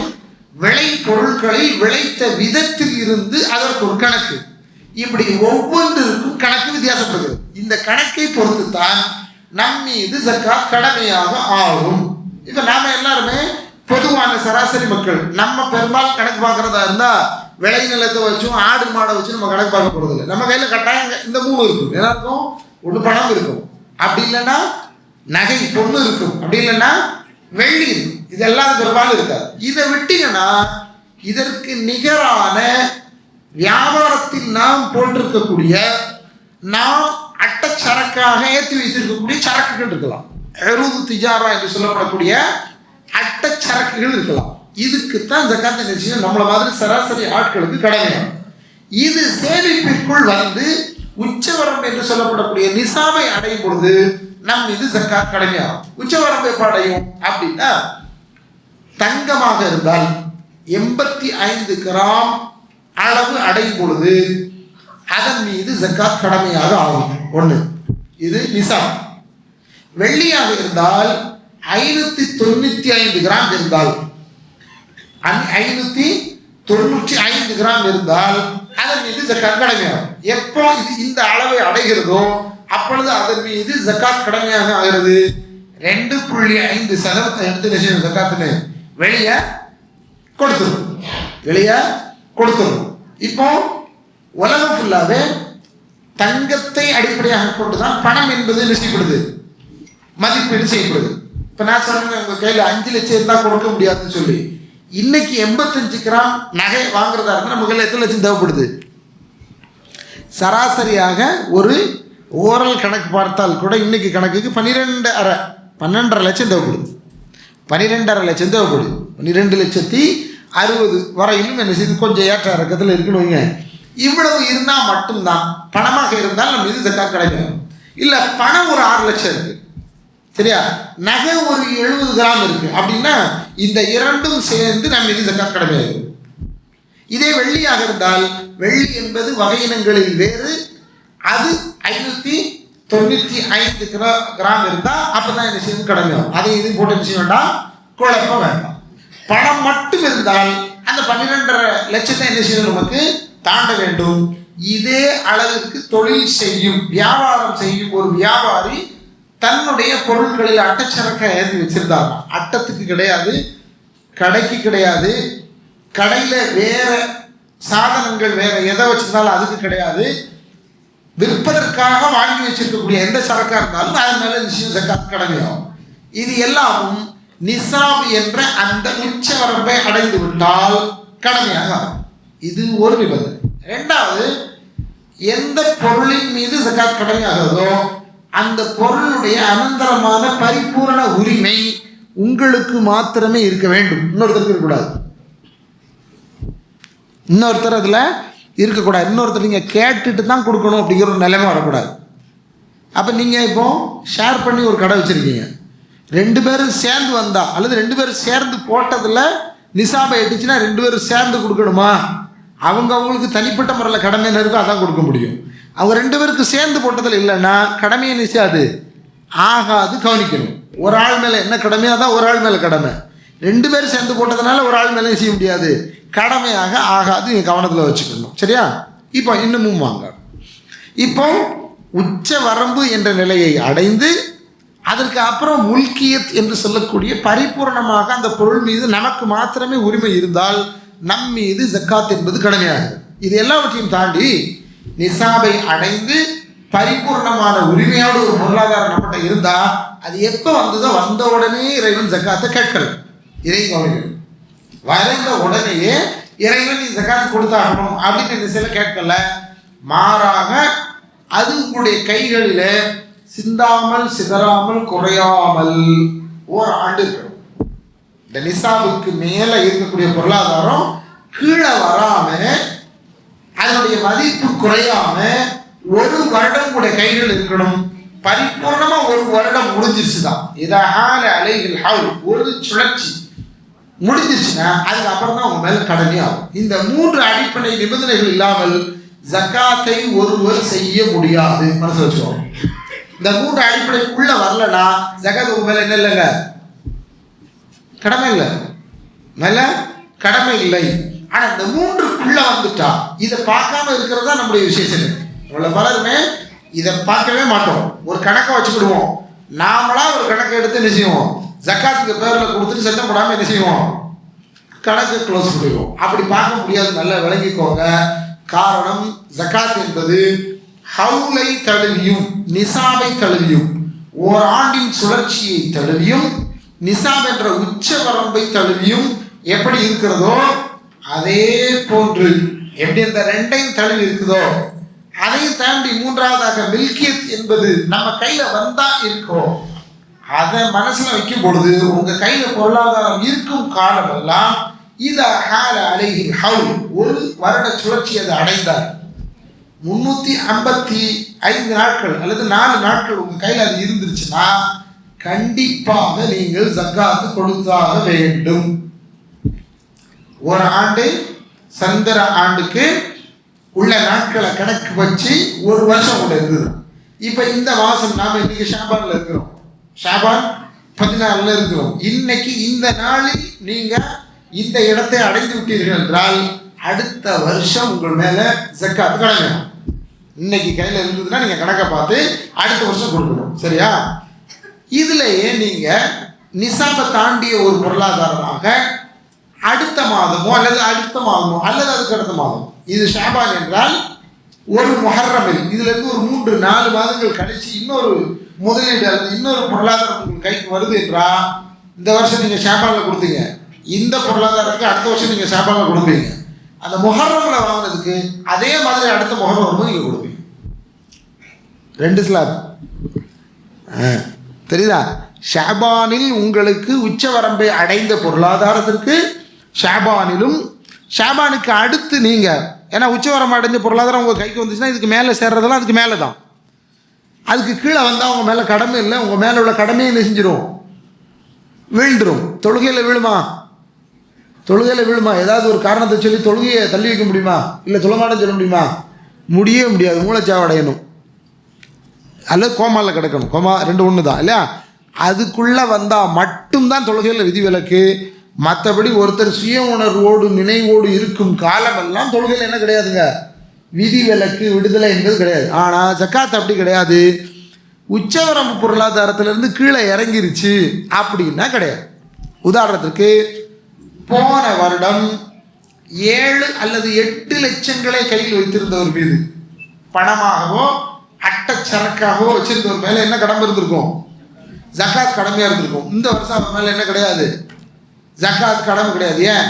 விளை பொருட்களை விளைத்த விதத்தில் இருந்து அதற்கு ஒரு கணக்கு. இப்படி ஒவ்வொன்றிற்கும் கணக்கு வித்தியாசப்படுகிறது. இந்த கணக்கை பொறுத்து தான் நம் மீது ஜக்காத் கடமையாக ஆகும். இப்ப நாம எல்லாருமே பொதுவான சராசரி மக்கள், நம்ம பெரும்பாலும் கணக்கு பார்க்கறதா இருந்தா விளை நிலத்தை வச்சும் ஆடு மாடை வச்சு நம்ம கணக்கு பார்க்க போறது இல்லை. நம்ம கையில கட்டாயம் இந்த 3 இருக்கும். என்ன இருக்கும்? ஒன்று பணம் இருக்கும், அப்படி இல்லைன்னா நகை பொண்ணு இருக்கும், அப்படி இல்லைன்னா வெள்ளி இருக்கும். இதெல்லாம் பெரும்பாலும் இருக்காது. இதை விட்டீங்கன்னா இதற்கு நிகரான வியாபாரத்தில் நாம் போட்டிருக்கக்கூடிய, நாம் அட்டச்சரக்காக ஏற்றி வைத்திருக்கக்கூடிய சரக்குகள் இருக்கலாம். எருது திஜாரா என்று சொல்லப்படக்கூடிய அட்டச்சரக்குகள் இருக்கலாம். இதுக்குத்தான் ஜக்காத் நிச்சயம் நம்மள மாதிரி சராசரி ஆட்களுக்கு கடமையாகும். இது சேமிப்பிற்குள் வந்து உச்சவரம்பு என்று சொல்லப்படக்கூடிய நிசாபை அடையும் பொழுது நம் மீது ஜக்காத் கடமையாகும். உச்சவரம்பு எப்ப அடையும் அப்படின்னா, தங்கமாக இருந்தால் 85 கிராம் அளவு அடையும் பொழுது அதன் மீது ஜக்காத் கடமையாக ஆகும். 1, இது நிசாப். வெள்ளியாக இருந்தால் 595 கிராம் இருந்தால், 595 கிராம் இருந்தால் அதன் மீது ஜக்காத் கடமையாகும். எப்போ இந்த அளவை அடைகிறதோ அப்பொழுது அதன் மீது ஜக்காத் கடமையாக ஆகிறது. 2.5% எடுத்து நிச்சயம் ஜக்காத்துன்னு வெளியே கொடுத்துரும். இப்போ உலகம் ஃபுல்லாவே தங்கத்தை அடிப்படையாக கொண்டுதான் பணம் என்பது நிச்சயப்படுது, மதிப்பீடு செய்யப்படுது. இப்போ நான் சொன்னேன் உங்கள் கையில் 5 லட்சம் இருந்தால் கொடுக்க முடியாதுன்னு சொல்லி. இன்னைக்கு 85 கிராம் நகை வாங்குறதா இருந்தால் நம்ம கையில் எத்தனை லட்சம் தேவைப்படுது? சராசரியாக ஒரு ஓரல் கணக்கு பார்த்தால் கூட இன்னைக்கு கணக்குக்கு 12.5 லட்சம் தேவைப்படுது. 12.5 லட்சம் தேவைப்படுது. 12,60,000 வரையிலும் என்ன செய்து கொஞ்சம் ஏற்ற இறக்கத்தில் இருக்குன்னு வைங்க. இவ்வளவு இருந்தால் மட்டும்தான், பணமாக இருந்தால் நம்ம இது ஜக்காத் கிடைக்கும். இல்லை பணம் ஒரு 6 லட்சம் இருக்குது, சரியா, நகை ஒரு 70 கிராம் இருக்குது அப்படின்னா இந்த இரண்டும் சேர்ந்து நம்ம இது ஜக்காத் கிடையாது. இதே வெள்ளியாக இருந்தால், வெள்ளி என்பது வகையினங்களில் வேறு, அது 595 கிராம் இருந்தால் அப்போ தான் என்ன செய்யணும் கடமையாகும். அதை இது போட்டு என்ன செய்ய வேண்டாம், குழப்பம் வேண்டாம். பணம் மட்டும் இருந்தால் அந்த 12.5 லட்சத்தை என்ன செய்யணும், நமக்கு தாண்ட வேண்டும். இதே அளவிற்கு தொழில் செய்யும், வியாபாரம் செய்யும் ஒரு வியாபாரி தன்னுடைய பொருட்களில் அட்டச்சரக்கை எழுதி வச்சிருந்தாங்க. அட்டத்துக்கு கிடையாது, கடைக்கு கிடையாது, கடையில் வேற சாதனங்கள் வேற எதை வச்சிருந்தாலும் அதுக்கு கிடையாது, விற்பதற்காக வாங்கி வச்சிருக்கக்கூடிய எந்த சரக்காக இருந்தாலும் அதன் மேலே நிச்சயம் ஜக்காத் கடமையாகும். இது எல்லாமும் நிசாப் என்ற அந்த உச்ச வரம்பை அடைந்து விட்டால் கடமையாக ஆகும். இது ஒரு நிபந்தனை. இரண்டாவது, எந்த பொருளின் மீது ஜக்காத் கடமையாகிறதோ அந்த பொருளுடைய அனந்தரமான பரிபூரண உரிமை உங்களுக்கு மாத்திரமே இருக்க வேண்டும், இன்னொருத்தருக்கு இருக்கக்கூடாது. இன்னொருத்தர் அதில் இருக்கக்கூடாது. இன்னொருத்தர் நீங்கள் கேட்டுட்டு தான் கொடுக்கணும் அப்படிங்கிற ஒரு நிலைமை வரக்கூடாது. அப்போ நீங்கள் இப்போ ஷேர் பண்ணி ஒரு கடை வச்சுருக்கீங்க, 2 பேரும் சேர்ந்து வந்தால் அல்லது 2 பேரும் சேர்ந்து போட்டதில் நிசாபை எட்டுச்சுன்னா 2 பேரும் சேர்ந்து கொடுக்கணுமா? அவங்களுக்கு தனிப்பட்ட முறையில் கடமை என்ன இருக்கோ அதான் கொடுக்க முடியும். அவங்க 2 பேருக்கு சேர்ந்து போட்டதில் இல்லைன்னா கடமையை நிச்சயாது ஆகாது, கவனிக்கணும். ஒரு ஆள் மேலே என்ன கடமையாக தான் ஒரு ஆள் மேலே கடமை. 2 பேர் சேர்ந்து போட்டதுனால ஒரு ஆள் மேலே செய்ய முடியாது, கடமையாக ஆகாது. நீங்கள் கவனத்தில் வச்சுக்கணும், சரியா? இப்போ இன்னமும் வாங்க. இப்போ உச்ச வரம்பு என்ற நிலையை அடைந்து அதற்கு அப்புறம் முல்கியத் என்று சொல்லக்கூடிய பரிபூர்ணமாக அந்த பொருள் மீது நமக்கு மாத்திரமே உரிமை இருந்தால் நம் மீது ஜக்காத் என்பது கடமையாகும். இது எல்லாவற்றையும் தாண்டி நிசாபை அடைந்து பரிபூர்ணமான உரிமையோடு ஒரு பொருளாதாரம் நம்மகிட்ட இருந்தால் அது எப்போ வந்ததோ வந்த உடனே இறைவன் ஜக்காத்தை கேட்கல. இறை கவனிக்கணும். வரைந்த உடனேயே இறைவன் நீ ஜக்காத்து கொடுத்தாகணும் அப்படின்னு சில கேட்கல. மாறாக அது உங்களுடைய கைகளில் சிந்தாமல் சிதறாமல் குறையாமல் ஒரு ஆண்டு இருக்கணும். இந்த நிசாபுக்கு மேலே இருக்கக்கூடிய பொருளாதாரம் கீழே வராம, அதனுடைய மதிப்பு குறையாம 1 வருடம் கூட கைகள் இருக்கணும். பரிபூர்ணமா 1 வருடம் முடிஞ்சிருச்சுதான், இதால அலைகள் ஹவுல் ஒரு சுழற்சி முடிஞ்சிருச்சுன்னா அதுக்கப்புறம் தான் உங்க மேல கடமை ஆகும். இந்த 3 அடிப்படை நிபந்தனைகள் இல்லாமல் ஜக்காத்தை ஒருவர் செய்ய முடியாது. மனசு வச்சுக்கோங்க. இந்த 3 அடிப்படைக்குள்ள வரலன்னா ஜக்காத் உங்க மேல என்ன இல்லைங்க, கடமை இல்லை, மேல கடமை இல்லை. ஆனா இந்த 3க்குள்ள வந்துட்டா இதை பார்க்காம இருக்கிறதா நம்முடைய விசேஷம். இவ்வளவு பலருமே இதை பார்க்கவே மாட்டோம். ஒரு கணக்கை வச்சுக்கிடுவோம், நாமளா ஒரு கணக்கை எடுத்து என்ன செய்வோம், ஜக்காத்துக்கு பேரில் கொடுத்துட்டு சத்தம் போடாமல் என்ன செய்வோம், கணக்கு க்ளோஸ் பண்ணிடுவோம். அப்படி பார்க்க முடியாது, நல்லா விளங்கிக்கோங்க. காரணம், ஜக்காத் என்பது ஹவுலை தழுவியும் நிசாபை தழுவியும் ஓராண்டின் சுழற்சியை தழுவியும் நிசாப் என்ற உச்ச வரம்பை தழுவியும் எப்படி இருக்கிறதோ அதே போன்று எப்படி இந்த 2ஐயும் தழுவி இருக்குதோ அதையும் தாண்டி 3வதாக மில்கியத் என்பது நம்ம கையில வந்தா இருக்கோ அதை மனசுல வைக்கும் பொழுது உங்க கையில பொருளாதாரம் இருக்கும் காலமெல்லாம் இது ஹால அலைஹி ஹவுல் ஒரு வருட சுழற்சி அது அடைந்தார் 355 நாட்கள் அல்லது 4 நாட்கள் உங்க கையில் அது இருந்துருச்சுன்னா கண்டிப்பாக நீங்கள் ஜக்காத்து கொடுத்தாக வேண்டும். ஒரு ஆண்டு சந்திர ஆண்டுக்கு உள்ள நாட்களை கணக்கு வச்சு 1 வருஷம் கூட இருந்தது. இப்போ இந்த மாதம் நாம் இன்னைக்கு ஷாபான்ல இருக்கிறோம், ஷாபான் 14ல் இருக்கிறோம். இன்னைக்கு இந்த நாளில் நீங்கள் இந்த இடத்தை அடைந்து விட்டீர்கள் என்றால் அடுத்த வருஷம் உங்கள் மேலே ஜக்காத்து கடமையும். இன்னைக்கு கையில் இருந்ததுன்னா நீங்கள் கணக்கை பார்த்து அடுத்த வருஷம் கொடுக்கணும், சரியா? இதுலேயே நீங்கள் நிசாபை தாண்டிய ஒரு பொருளாதாரமாக அடுத்த மாதமோ அல்லது அடுத்த மாதமோ அல்லது அதுக்கு அடுத்த மாதம், இது ஷாபான் என்றால் ஒரு முஹர்ரமில் இதிலிருந்து ஒரு 3-4 மாதங்கள் கழிச்சு இன்னொரு முதலீடு அல்லது இன்னொரு பொருளாதாரம் உங்கள் கைக்கு வருது என்றால், இந்த வருஷம் நீங்கள் ஷாபானில் கொடுத்தீங்க, இந்த பொருளாதாரத்துக்கு அடுத்த வருஷம் நீங்கள் ஷாபானில் கொடுப்பீங்க. அந்த முஹர்ரமில் வாங்கினதுக்கு அதே மாதிரி அடுத்த முஹர்ரம் வரும்போது நீங்கள் கொடுப்பீங்க. 2 ஸ்லாப் தெரியுதா? ஷாபானில் உங்களுக்கு உச்சவரம்பை அடைந்த பொருளாதாரத்திற்கு ஷாபானிலும், ஷாபானுக்கு அடுத்து நீங்கள், ஏன்னா உச்சவரம்பு அடைஞ்ச பொருளாதாரம் உங்கள் கைக்கு வந்துச்சுன்னா இதுக்கு மேலே சேர்றதெல்லாம் அதுக்கு மேலே தான். அதுக்கு கீழே வந்தால் உங்கள் மேலே கடமை இல்லை, உங்கள் மேலே உள்ள கடமையை என்ன செஞ்சிடும்? வீழ்ந்துடும். தொழுகையில் விழுமா? ஏதாவது ஒரு காரணத்தை சொல்லி தொழுகையை தள்ளி வைக்க முடியுமா? இல்லை தொழமாட்டேன்னு சொல்ல முடியுமா? முடியவே முடியாது. மூளைச்சாவடையணும் அல்லது கோமாவில் கிடக்கணும். கோமா 2 ஒன்று தான் இல்லையா? அதுக்குள்ளே வந்தால் மட்டும்தான் தொழுகையில் விதிவிலக்கு. மற்றபடி ஒருத்தர் சுய உணர்வோடு நினைவோடு இருக்கும் காலமெல்லாம் தொழுகையில் என்ன கிடையாதுங்க, விதிவிலக்கு விடுதலை என்பது கிடையாது. ஆனால் ஜக்காத் அப்படி கிடையாது. உச்சவரம்பு பொருளாதாரத்திலேருந்து கீழே இறங்கிருச்சு அப்படின்னா கிடையாது. உதாரணத்துக்கு போன வருடம் 7 அல்லது 8 லட்சங்களை கையில் வைத்திருந்தவர் மீது பணமாகவோ அட்டச்சரக்காகவோ வச்சிருந்தவர் மேலே என்ன கடமை இருந்திருக்கும்? ஜக்காத் கடமையாக இருந்திருக்கும். இந்த வருஷம் அவர் மேலே என்ன கிடையாது? ஜக்காத் கடமை கிடையாது. ஏன்?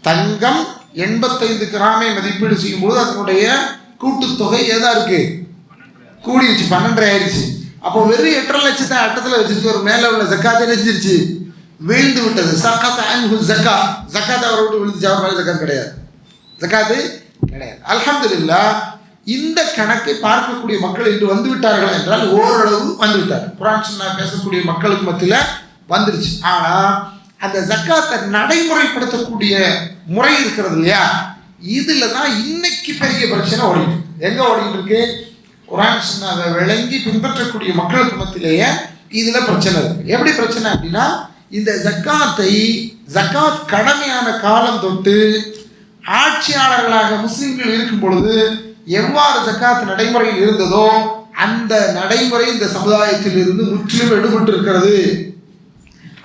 தங்கம் 85 கிராமை மதிப்பீடு செய்யும்போது அதனுடைய கூட்டுத்தொகை ஏதா இருக்கு? கூடிருச்சு, 12.5 ஆயிடுச்சு. அப்போ வெறும் 8.5 லட்சத்தை அட்டத்தில் வச்சிருக்க ஒரு மேலே உள்ள ஜக்காத்தை நெஞ்சிருச்சு, வீழ்ந்து விட்டது. ஜக்காத் அவரை விட்டு விழுந்துச்சு, அவர் மேலே ஜக்காத் கிடையாது. ஜக்காத்து கிடையாது. அல்ஹம்துலில்லாஹ். இந்த கணக்கை பார்க்கக்கூடிய மக்கள் இன்று வந்து விட்டார்கள் என்றால் ஓரளவு வந்து விட்டார். குர்ஆன் சுன்னா பேசக்கூடிய மக்களுக்கு மத்தியில் வந்துருச்சு. ஆனால் அந்த ஜக்காத்தை நடைமுறைப்படுத்தக்கூடிய முறை இருக்கிறது இல்லையா, இதில் தான் இன்னைக்கு பெரிய பிரச்சனை ஓடிட்டு. எங்கே ஓடிட்டு இருக்கு? குர்ஆன் சுன்னாவை விளங்கி பின்பற்றக்கூடிய மக்களுக்கு மத்தியிலேயே இதில் பிரச்சனை இருக்குது. எப்படி பிரச்சனை அப்படின்னா, இந்த ஜக்காத் கடமையான காலம் தொட்டு ஆட்சியாளர்களாக முஸ்லிம்கள் இருக்கும் பொழுது எவ்வாறு ஜக்காத் நடைமுறையில் இருந்ததோ அந்த நடைமுறை இந்த சமுதாயத்தில் இருந்து முற்றிலும் எடுபட்டு இருக்கிறது.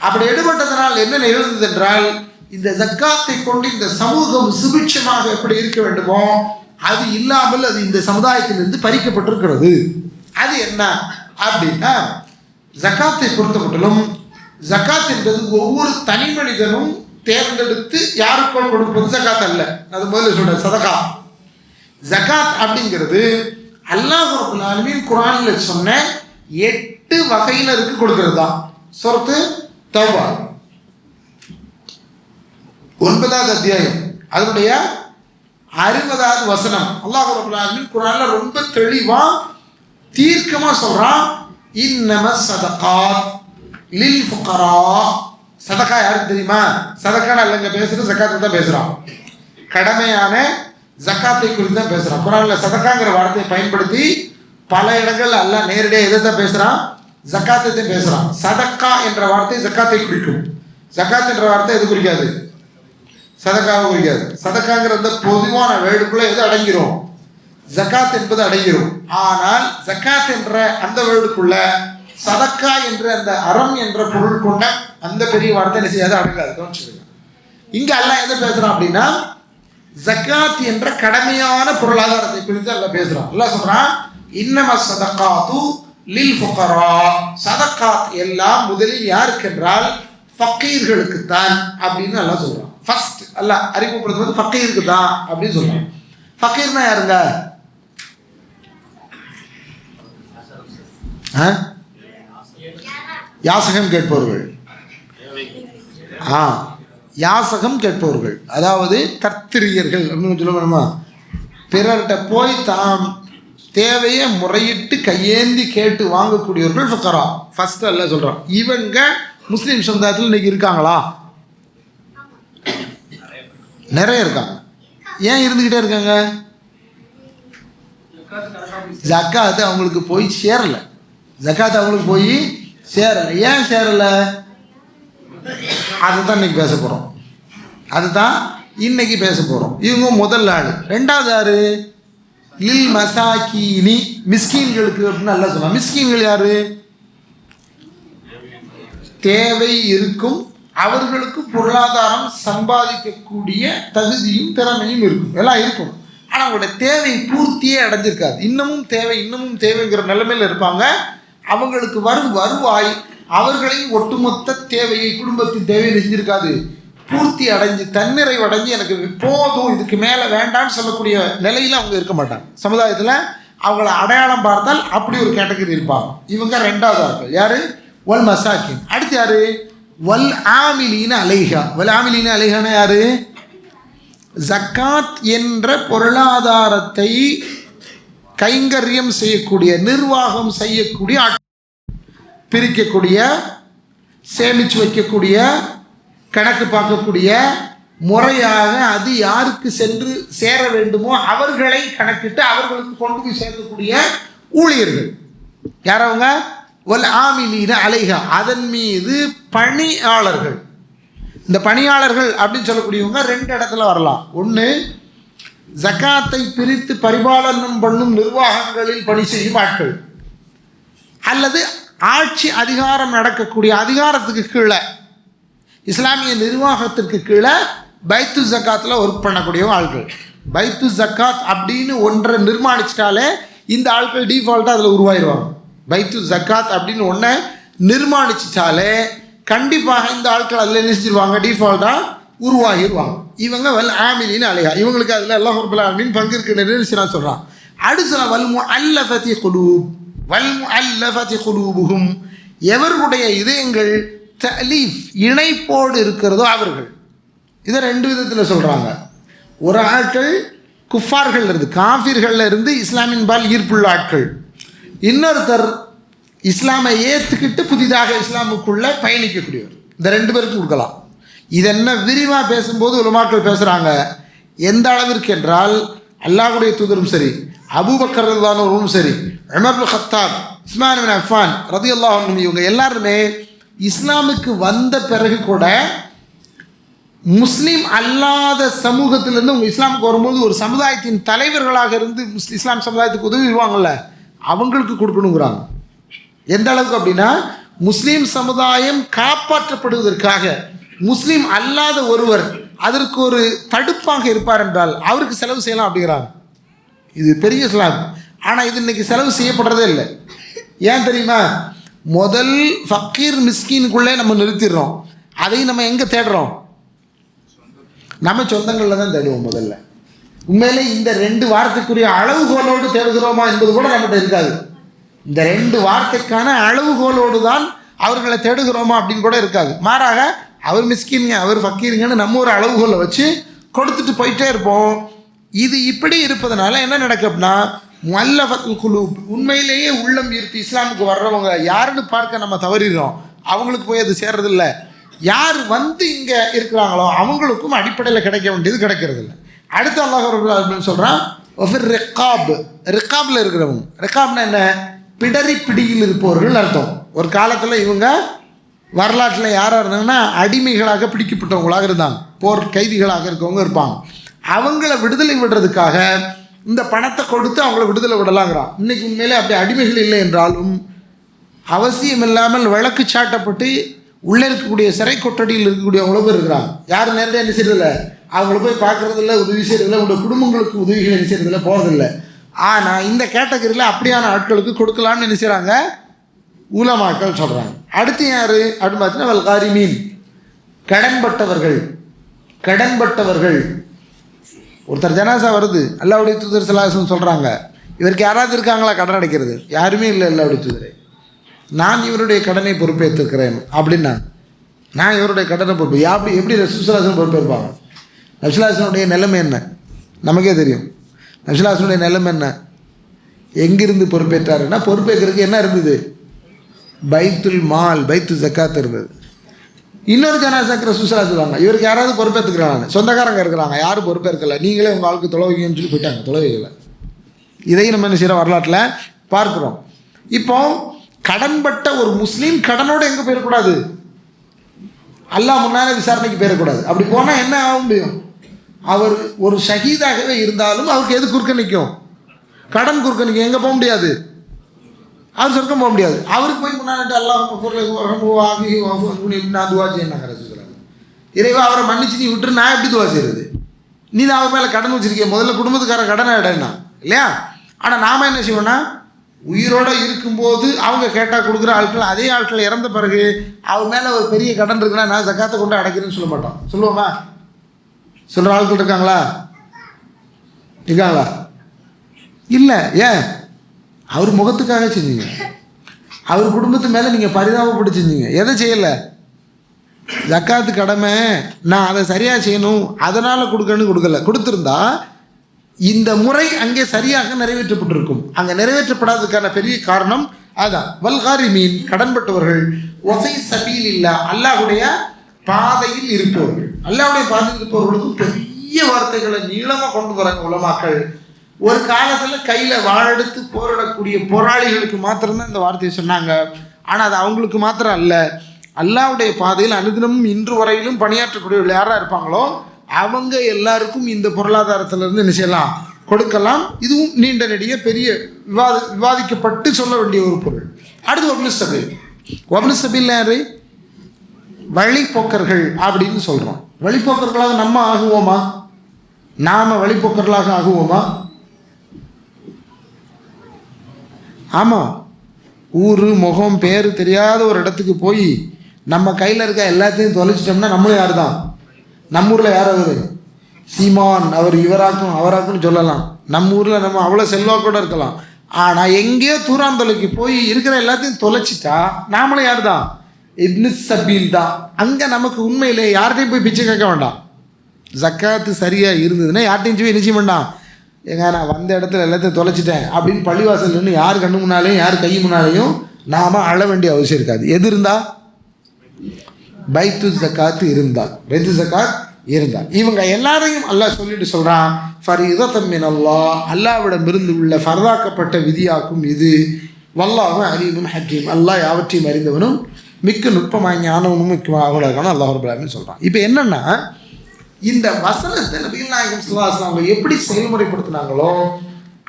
அப்படி எடுபட்டதனால் என்ன நிகழ்ந்தது என்றால், இந்த ஜக்காத்தை கொண்டு இந்த சமூகம் சுபிட்சமாக எப்படி இருக்க வேண்டுமோ அது இல்லாமல் அது இந்த சமுதாயத்திலிருந்து பறிக்கப்பட்டிருக்கிறது. அது என்ன அப்படின்னா, ஜக்காத்தை பொறுத்த மட்டும் ஜக்காத் என்பது ஒவ்வொரு தனி மனிதனும் தேர்ந்தெடுத்து யாருக்கும் கொடுப்பது ஜக்காத் அல்ல. அது முதல்ல சொல்ற சதகா. ஜக்காத் அப்படிங்கிறது அல்லாஹ் ரப்பல் ஆலமீன் குர்ஆனில் சொன்ன 8 வகையினருக்கு கொடுக்கிறது தான். சூரத்து தௌபா 9வது அத்தியாயம் அதனுடைய 60வது வசனம் அல்லாஹ் ரப்பல் ஆலமீன் குர்ஆனில் ரொம்ப தெளிவா தீர்க்கமா சொல்றான், இன்னமஸ் ஸதகாத் லில் ஃபுகரா. சதகா யாருக்கு தெரியுமா? சதகான அல்லங்க பேசுறது ஜக்காத்தை தான் பேசுறான். கடமையான ஜக்காத்தை குறித்து தான் பேசுறான். குர்ஆன்ல சதகாங்கிற வார்த்தையை பயன்படுத்தி பல இடங்கள் அல்லாஹ் நேரடியாக எதை தான் பேசுறான்? ஜக்காத்தை தான் பேசுறான். சதக்கா என்ற வார்த்தை ஜக்காத்தை குறிக்கும். ஜக்காத் என்ற வார்த்தை எது குறிக்காது? சதக்காவை குறிக்காது. சதக்காங்கிற அந்த பொதுவான வேர்டுக்குள்ள எது அடங்கிரும்? ஜக்காத் என்பது அடங்கிரும். ஆனால் ஜக்காத் என்ற அந்த வேர்டுக்குள்ள சதக்கா என்ற அந்த அறம் என்ற பொருள் கொண்ட அந்த பெரிய வார்த்தை என்ன செய்யாது? அடங்காது. கவனிச்சுக்கோங்க. இங்க அல்லாஹ் எதை பேசுறான் அப்படின்னா, ஜக்காத் என்ற கடமையான பொருளாதாரத்தை குறித்து அல்லாஹ் பேசுறான். அல்லாஹ் சொல்றான், இன்னமஸ் ஸதகாத்து லில் ஃபுகரா. சதகாத் எல்லாம் முதலில் யாருக்கு என்றால் ஃபக்கீர்களுக்கு தான் அப்படின்னு அல்லாஹ் சொல்றான். ஃபர்ஸ்ட் அல்லாஹ் அறிமுகப்படுத்துவது ஃபக்கீருக்கு தான் அப்படின்னு சொல்றான். ஃபக்கீர்னா யாருங்க? யாசகம் கேட்பவர்கள். யாசகம் கேட்பவர்கள், அதாவது கர்த்திரியர்கள் அப்படின்னு சொல்ல வேணுமா? பிறர்கிட்ட போய் தாம் தேவையை முறையிட்டு கையேந்தி கேட்டு வாங்கக்கூடியவர்கள் ஃபுகரா. ஃபர்ஸ்ட் அல்லாஹ் சொல்றான். இவங்க முஸ்லீம் சமுதாயத்தில் இன்னைக்கு இருக்காங்களா? நிறைய இருக்காங்க. ஏன் இருந்துக்கிட்டே இருக்காங்க? ஜக்காத்து அவங்களுக்கு போய் சேரலை. ஜக்காத்து அவங்களுக்கு போய் சேரலை. ஏன் சேரலை? அதுதான் இன்னைக்கு பேச போகிறோம். அதுதான் இன்னைக்கு பேச போகிறோம். இவங்க முதல் ஆள். ரெண்டாவது யாரு? லில் மசாக்கீனி, மிஸ்கீன்களுக்கு அப்படின்னு நல்லா சொன்னான். மிஸ்கீன்கள் யாரு? தேவை இருக்கும், அவர்களுக்கு பொருளாதாரம் சம்பாதிக்கக்கூடிய தகுதியும் திறமையும் இருக்கும், எல்லாம் இருக்கும். ஆனால் அவங்களோட தேவை பூர்த்தியே அடைஞ்சிருக்காது. இன்னமும் தேவைங்கிற நிலைமையில் இருப்பாங்க. அவங்களுக்கு வரும் வருவாய் அவர்களின் ஒட்டுமொத்த தேவையை, குடும்பத்தின் தேவையை செஞ்சிருக்காது, பூர்த்தி அடைஞ்சு தன்னிறைவடைஞ்சு எனக்கு போதும் இதுக்கு மேலே வேண்டான்னு சொல்லக்கூடிய நிலையில் அவங்க இருக்க மாட்டாங்க. சமுதாயத்தில் அவங்கள அடையாளம் பார்த்தால் அப்படி ஒரு கேட்டகரி இருப்பாங்க. இவங்க ரெண்டாவது ஆட்கள். யார்? வல் மசாக்கின். அடுத்து யார்? வல் ஆமிலீன அலைஹா. வல் ஆமிலீன அலைஹானா யார்? ஜக்காத் என்ற பொருளாதாரத்தை கைங்கரியம் செய்யக்கூடிய, நிர்வாகம் செய்யக்கூடிய, பிரிக்கக்கூடிய, சேமித்து வைக்கக்கூடிய, கணக்கு பார்க்கக்கூடிய, முறையாக அது யாருக்கு சென்று சேர வேண்டுமோ அவர்களை கணக்கிட்டு அவர்களுக்கு கொண்டு போய் சேர்க்கக்கூடிய ஊழியர்கள். யாரவங்க? வல் ஆமிலீன அலைஹா, அதன் மீது பணியாளர்கள். இந்த பணியாளர்கள் அப்படின்னு சொல்லக்கூடியவங்க ரெண்டு இடத்துல வரலாம். ஒன்று, ஜக்காத்தை பிரித்து பரிபாலனம் பண்ணும் நிர்வாகங்களில் பணி செய்யும் ஆட்கள், அல்லது ஆட்சி அதிகாரம் நடக்கக்கூடிய அதிகாரத்துக்கு கீழே, இஸ்லாமிய நிர்வாகத்திற்கு கீழே பைத்து ஜக்காத்தில் ஒர்க் பண்ணக்கூடிய ஆட்கள். பைத்து ஜக்காத் அப்படின்னு ஒன்றை நிர்மாணிச்சிட்டாலே இந்த ஆட்கள் டிஃபால்ட்டாக அதில் உருவாயிருவாங்க. பைத்து ஜக்காத் அப்படின்னு ஒன்றை நிர்மாணிச்சிட்டாலே கண்டிப்பாக இந்த ஆட்கள் அதில் என்ன செஞ்சிருவாங்க? டிஃபால்ட்டாக உருவாகிடுவாங்க. இவங்க வல் ஆமிலின்னு அலைஹா. இவங்களுக்கு அதில் அல்லாஹ் ரப்பல் ஆலமீன் பங்கு இருக்குன்னு சொல்கிறான். அடுத்த வல் முஅல்லஃபதி குலூப், வல் முஅல்லஃபதி குலூபுஹும், எவர்களுடைய இதயங்கள் தலீஃப் இணைப்போடு இருக்கிறதோ அவர்கள். இதை ரெண்டு விதத்தில் சொல்கிறாங்க. ஒரு ஆட்கள் குஃபார்கள் இருந்து, காஃபிர்கள் இருந்து இஸ்லாமின் பால் ஈர்ப்புள்ள ஆட்கள். இன்னொருத்தர் இஸ்லாமை ஏற்றுக்கிட்டு புதிதாக இஸ்லாமுக்குள்ளே பயணிக்கக்கூடியவர். இந்த ரெண்டு பேருக்கும் கொடுக்கலாம். இது என்ன விரிவாக பேசும்போது உலமாக்கள் பேசுகிறாங்க. எந்த அளவிற்கு என்றால், அல்லாஹ்வுடைய தூதரும் சரி, அபூபக்கர் ரலியல்லாஹு சரி, உமர் இப்னு கத்தாப், உஸ்மான் இப்னு அஃபான் ரலியல்லாஹு அன்ஹும், இவங்க எல்லாருமே இஸ்லாமுக்கு வந்த பிறகு கூட முஸ்லீம் அல்லாத சமூகத்திலேருந்து அவங்க இஸ்லாமுக்கு வரும்போது ஒரு சமுதாயத்தின் தலைவர்களாக இருந்து இஸ்லாம் சமுதாயத்துக்கு உதவிடுவாங்கள்ல, அவங்களுக்கு கொடுக்கணுங்கிறாங்க. எந்த அளவுக்கு அப்படின்னா, முஸ்லீம் சமுதாயம் காப்பாற்றப்படுவதற்காக முஸ்லீம் அல்லாத ஒருவர் அதற்கு ஒரு தடுப்பாக இருப்பார் என்றால் அவருக்கு செலவு செய்யலாம் அப்படிங்கிறாங்க. இது பெரிய இஸ்லாம். ஆனால் இது இன்னைக்கு செலவு செய்யப்படுறதே இல்லை. ஏன் தெரியுமா? முதல் ஃபக்கீர் மிஸ்கீனுக்குள்ளே நம்ம நிறுத்திடுறோம். அதையும் நம்ம எங்கே தேடுறோம்? நம்ம சொந்தங்களில் தான் தேடுவோம் முதல்ல. உண்மையிலே இந்த ரெண்டு வார்த்தைக்குரிய அளவுகோலோடு தேடுகிறோமா என்பது கூட நம்மகிட்ட இருக்காது. இந்த ரெண்டு வார்த்தைக்கான அளவுகோலோடு தான் அவர்களை தேடுகிறோமா அப்படின்னு கூட இருக்காது. மாறாக அவர் மிஸ்கின்ங்க, அவர் ஃபக்கீருங்கன்னு நம்ம ஒரு அளவுகோலை வச்சு கொடுத்துட்டு போயிட்டே இருப்போம். இது இப்படி இருப்பதனால என்ன நடக்கும்னா, முஅல்லஃபத்துல் குலூப், உண்மையிலேயே உள்ளம் ஈர்த்து இஸ்லாமுக்கு வர்றவங்க யாருன்னு பார்க்க நம்ம தவறிடுறோம். அவங்களுக்கு போய் அது சேர்றதில்ல. யார் வந்து இங்கே இருக்கிறாங்களோ அவங்களுக்கும் அடிப்படையில் கிடைக்க வேண்டியது கிடைக்கிறது இல்லை. அடுத்து அல்லாஹ் ரப்பல் ஆலமீன் சொல்கிறான், ஒஃபிர் ரிக்காப், ரிக்காபில் இருக்கிறவங்க. ரிக்காப்னா என்ன? பிடரி பிடியில் இருப்பவர்கள் அர்த்தம். ஒரு காலத்தில் இவங்க வரலாற்றில் யாராக இருந்தாங்கன்னா அடிமைகளாக பிடிக்கப்பட்டவங்களாக இருந்தாங்க, போர் கைதிகளாக இருக்கவங்க இருப்பாங்க. அவங்கள விடுதலை விடுறதுக்காக இந்த பணத்தை கொடுத்து அவங்கள விடுதலை விடலாங்கிறான். இன்றைக்கி உண்மையிலே அப்படி அடிமைகள் இல்லை என்றாலும் அவசியம் இல்லாமல் வழக்கு சாட்டப்பட்டு உள்ளே இருக்கக்கூடிய சிறை கொட்டடியில் இருக்கக்கூடிய அவ்வளோ பேர் இருக்கிறாங்க. யாரும் நேரடியாக என்ன செய்யறதில்ல, அவங்கள போய் பார்க்குறதில்ல, உதவி செய்கிறதில்ல, உங்களுடைய குடும்பங்களுக்கு உதவிகள் என்ன செய்யறதில்ல, போகிறதில்லை. ஆனால் இந்த கேட்டகரியில் அப்படியான ஆட்களுக்கு கொடுக்கலான்னு என்ன செய்கிறாங்க உலமாக்கள் சொல்கிறாங்க. அடுத்து யார் அப்படின்னு பார்த்தீங்கன்னா வல் காரிமீன், கடன்பட்டவர்கள். கடன்பட்டவர்கள். ஒருத்தர் ஜனாசா வருது, அல்லாஹ்வுடைய தூதர் ஸல்லல்லாஹு அலைஹி வஸல்லம் சொல்கிறாங்க, இவருக்கு யாராவது இருக்காங்களா கடன் அடைக்கிறது? யாருமே இல்லை அல்லாஹ்வுடைய தூதரே, நான் இவருடைய கடனை பொறுப்பேற்றுக்கிறேன் அப்படின்னா. நான் இவருடைய கடனை பொறுப்பு எப்படி ரசூலுல்லாஹி ஸல்லல்லாஹு அலைஹி வஸல்லம் பொறுப்பேற்பாங்க? ரசூலுல்லாஹி ஸல்லல்லாஹு அலைஹி வஸல்லம் நிலைமை என்ன நமக்கே தெரியும். ரசூலுல்லாஹி ஸல்லல்லாஹு அலைஹி வஸல்லம் நிலைமை என்ன? எங்கிருந்து பொறுப்பேற்றாருன்னா, பொறுப்பேற்கிறதுக்கு என்ன இருந்தது? பைத்துல் மால், பைத்து ஜக்காத் இருந்தது. இன்னொரு ஜனாசாக்கு ரசூலுல்லாஹி சொல்லுவாங்க, இவருக்கு யாராவது பொறுப்பேற்றுக்கிறாங்க? சொந்தக்காரங்க இருக்கிறாங்க, யாரும் பொறுப்பேற்கலை, நீங்களே உங்கள் ஆளுக்கு தொலைவைங்கன்னு சொல்லி போயிட்டாங்க, தொலைவைகளை. இதையும் நம்ம என்ன செய்கிற வரலாற்றில் பார்க்குறோம். இப்போ கடன்பட்ட ஒரு முஸ்லீம் கடனோடு எங்கே போயிடக்கூடாது? அல்லாஹ் முன்னாலே விசாரணைக்கு போயிடக்கூடாது. அப்படி போனால் என்ன ஆக முடியும்? அவர் ஒரு ஷஹீதாகவே இருந்தாலும் அவருக்கு எது குறுக்க நிற்கும்? கடன் குறுக்க நிற்கும். எங்கே போக முடியாது? அவர் சொர்க்கம் போக முடியாது. அவருக்கு போய் முன்னாடி அல்லாஹ் துவா செய்யணாங்க ரசூலுல்லாஹி. இறைவா அவரை மன்னிச்சு நீ விட்டுரு, நான் எப்படி துவா செய்கிறது? நீ தான் அவர் மேலே கடன் வச்சுருக்கிய, முதல்ல குடும்பத்துக்கார கடனை இடன்னா இல்லையா? ஆனால் நாம் என்ன செய்வோன்னா, உயிரோடு இருக்கும்போது அவங்க கேட்டால் கொடுக்குற ஆட்கள், அதே ஆட்கள் இறந்த பிறகு அவர் மேலே ஒரு பெரிய கடன் இருக்குன்னா நான் ஜக்காத்தை கொண்டு அடைக்கிறேன்னு சொல்ல மாட்டோம். சொல்லுவோமா? சொல்கிற ஆட்கள் இருக்காங்களா? இல்லை. ஏன்? அவர் முகத்துக்காக செஞ்சீங்க, அவர் குடும்பத்து மேலே நீங்கள் பரிதாபப்பட்டு செஞ்சீங்க. எதை செய்யலை? ஜக்காத்து கடமை, நான் அதை சரியாக செய்யணும் அதனால் கொடுக்கணும்னு கொடுக்கல. கொடுத்துருந்தா இந்த முறை அங்கே சரியாக நிறைவேற்றப்பட்டிருக்கும். அங்கே நிறைவேற்றப்படாததுக்கான பெரிய காரணம் அதுதான். வல்காரி மீன், கடன்பட்டவர்கள், ஒசை சபீல் இல்லா, அல்லாஹுடைய பாதையில் இருப்பவர்கள். அல்லாஹுடைய பாதையில் இருப்பவர்களுக்கும் பெரிய வார்த்தைகளை நீளமாக கொண்டு வராங்க உலமாக்கள். ஒரு காலத்தில் கையில் வாழெடுத்து போராடக்கூடிய போராளிகளுக்கு மாத்திரம்தான் இந்த வார்த்தையை சொன்னாங்க. ஆனால் அது அவங்களுக்கு மாத்திரம் அல்ல, அல்லாஹ்வுடைய பாதையில் அனுதினமும் இன்று வரையிலும் பணியாற்றக்கூடியவர்கள் யாராக இருப்பாங்களோ அவங்க எல்லாருக்கும் இந்த பொருளாதாரத்திலிருந்து என்ன செய்யலாம், கொடுக்கலாம். இதுவும் நீண்ட நெடிய பெரிய விவாதிக்கப்பட்டு சொல்ல வேண்டிய ஒரு பொருள். அடுத்து ஒப்னு சபீல். ஒப்னு சபீல் யாரு? வழிப்போக்கர்கள் அப்படின்னு சொல்கிறோம். வழிப்போக்கர்களாக நம்ம ஆகுவோமா? நாம் வழிப்போக்கர்களாக ஆகுவோமா? ஆமாம். ஊர் முகம் பேர் தெரியாத ஒரு இடத்துக்கு போய் நம்ம கையில் இருக்க எல்லாத்தையும் தொலைச்சிட்டோம்னா நம்மளும் யார் தான்? நம்ம ஊரில் யார் அவர்? சீமான், அவர் இவராக்கும் அவராக்குன்னு சொல்லலாம். நம்ம ஊரில் நம்ம அவ்வளோ செல்வாக்கூட இருக்கலாம். ஆனால் எங்கேயோ தூராந்தொலைக்கு போய் இருக்கிற எல்லாத்தையும் தொலைச்சிட்டா நாமளும் யார் தான்? இப்னு சபீல் தான். அங்கே நமக்கு உண்மையிலே யார்கிட்டையும் போய் பிச்சை கேட்க வேண்டாம். ஜக்காத்து சரியாக இருந்ததுன்னா யார்கிட்டையும் போய் நிச்சயம் வேண்டாம். ஏங்க நான் வந்த இடத்துல எல்லாத்தையும் தொலைச்சிட்டேன் அப்படின்னு பள்ளிவாசல் நின்று யார் கண்ணு முன்னாலேயும் யார் கை முன்னாலேயும் நாம் அழ வேண்டிய அவசியம் இருக்காது. எது இருந்தால்? பைத்து ஜக்காத்து இருந்தால், பைத்து ஜக்காத் இருந்தால். இவங்க எல்லாரையும் அல்லாஹ் சொல்லிட்டு சொல்கிறான், ஃபரீதத்தம் மின் அல்லாஹ், அல்லாஹ்விடமிருந்து உள்ள ஃபர்தாக்கப்பட்ட விதியாக்கும் இது. வல்லாஹு அலீமுன் ஹக்கீம், அல்லாஹ் யாவற்றையும் அறிந்தவனும் மிக்க நுட்பமாக ஞானவனும் மிக்கமாக அல்லாஹ் ரப்பல் ஆலமீன் சொல்கிறான். இப்போ என்னென்னா, இந்த வசனத்தை நபிகள் நாயகம் ஸல்லல்லாஹு அலைஹி வஸல்லம் அவங்க எப்படி செயல்முறைப்படுத்தினாங்களோ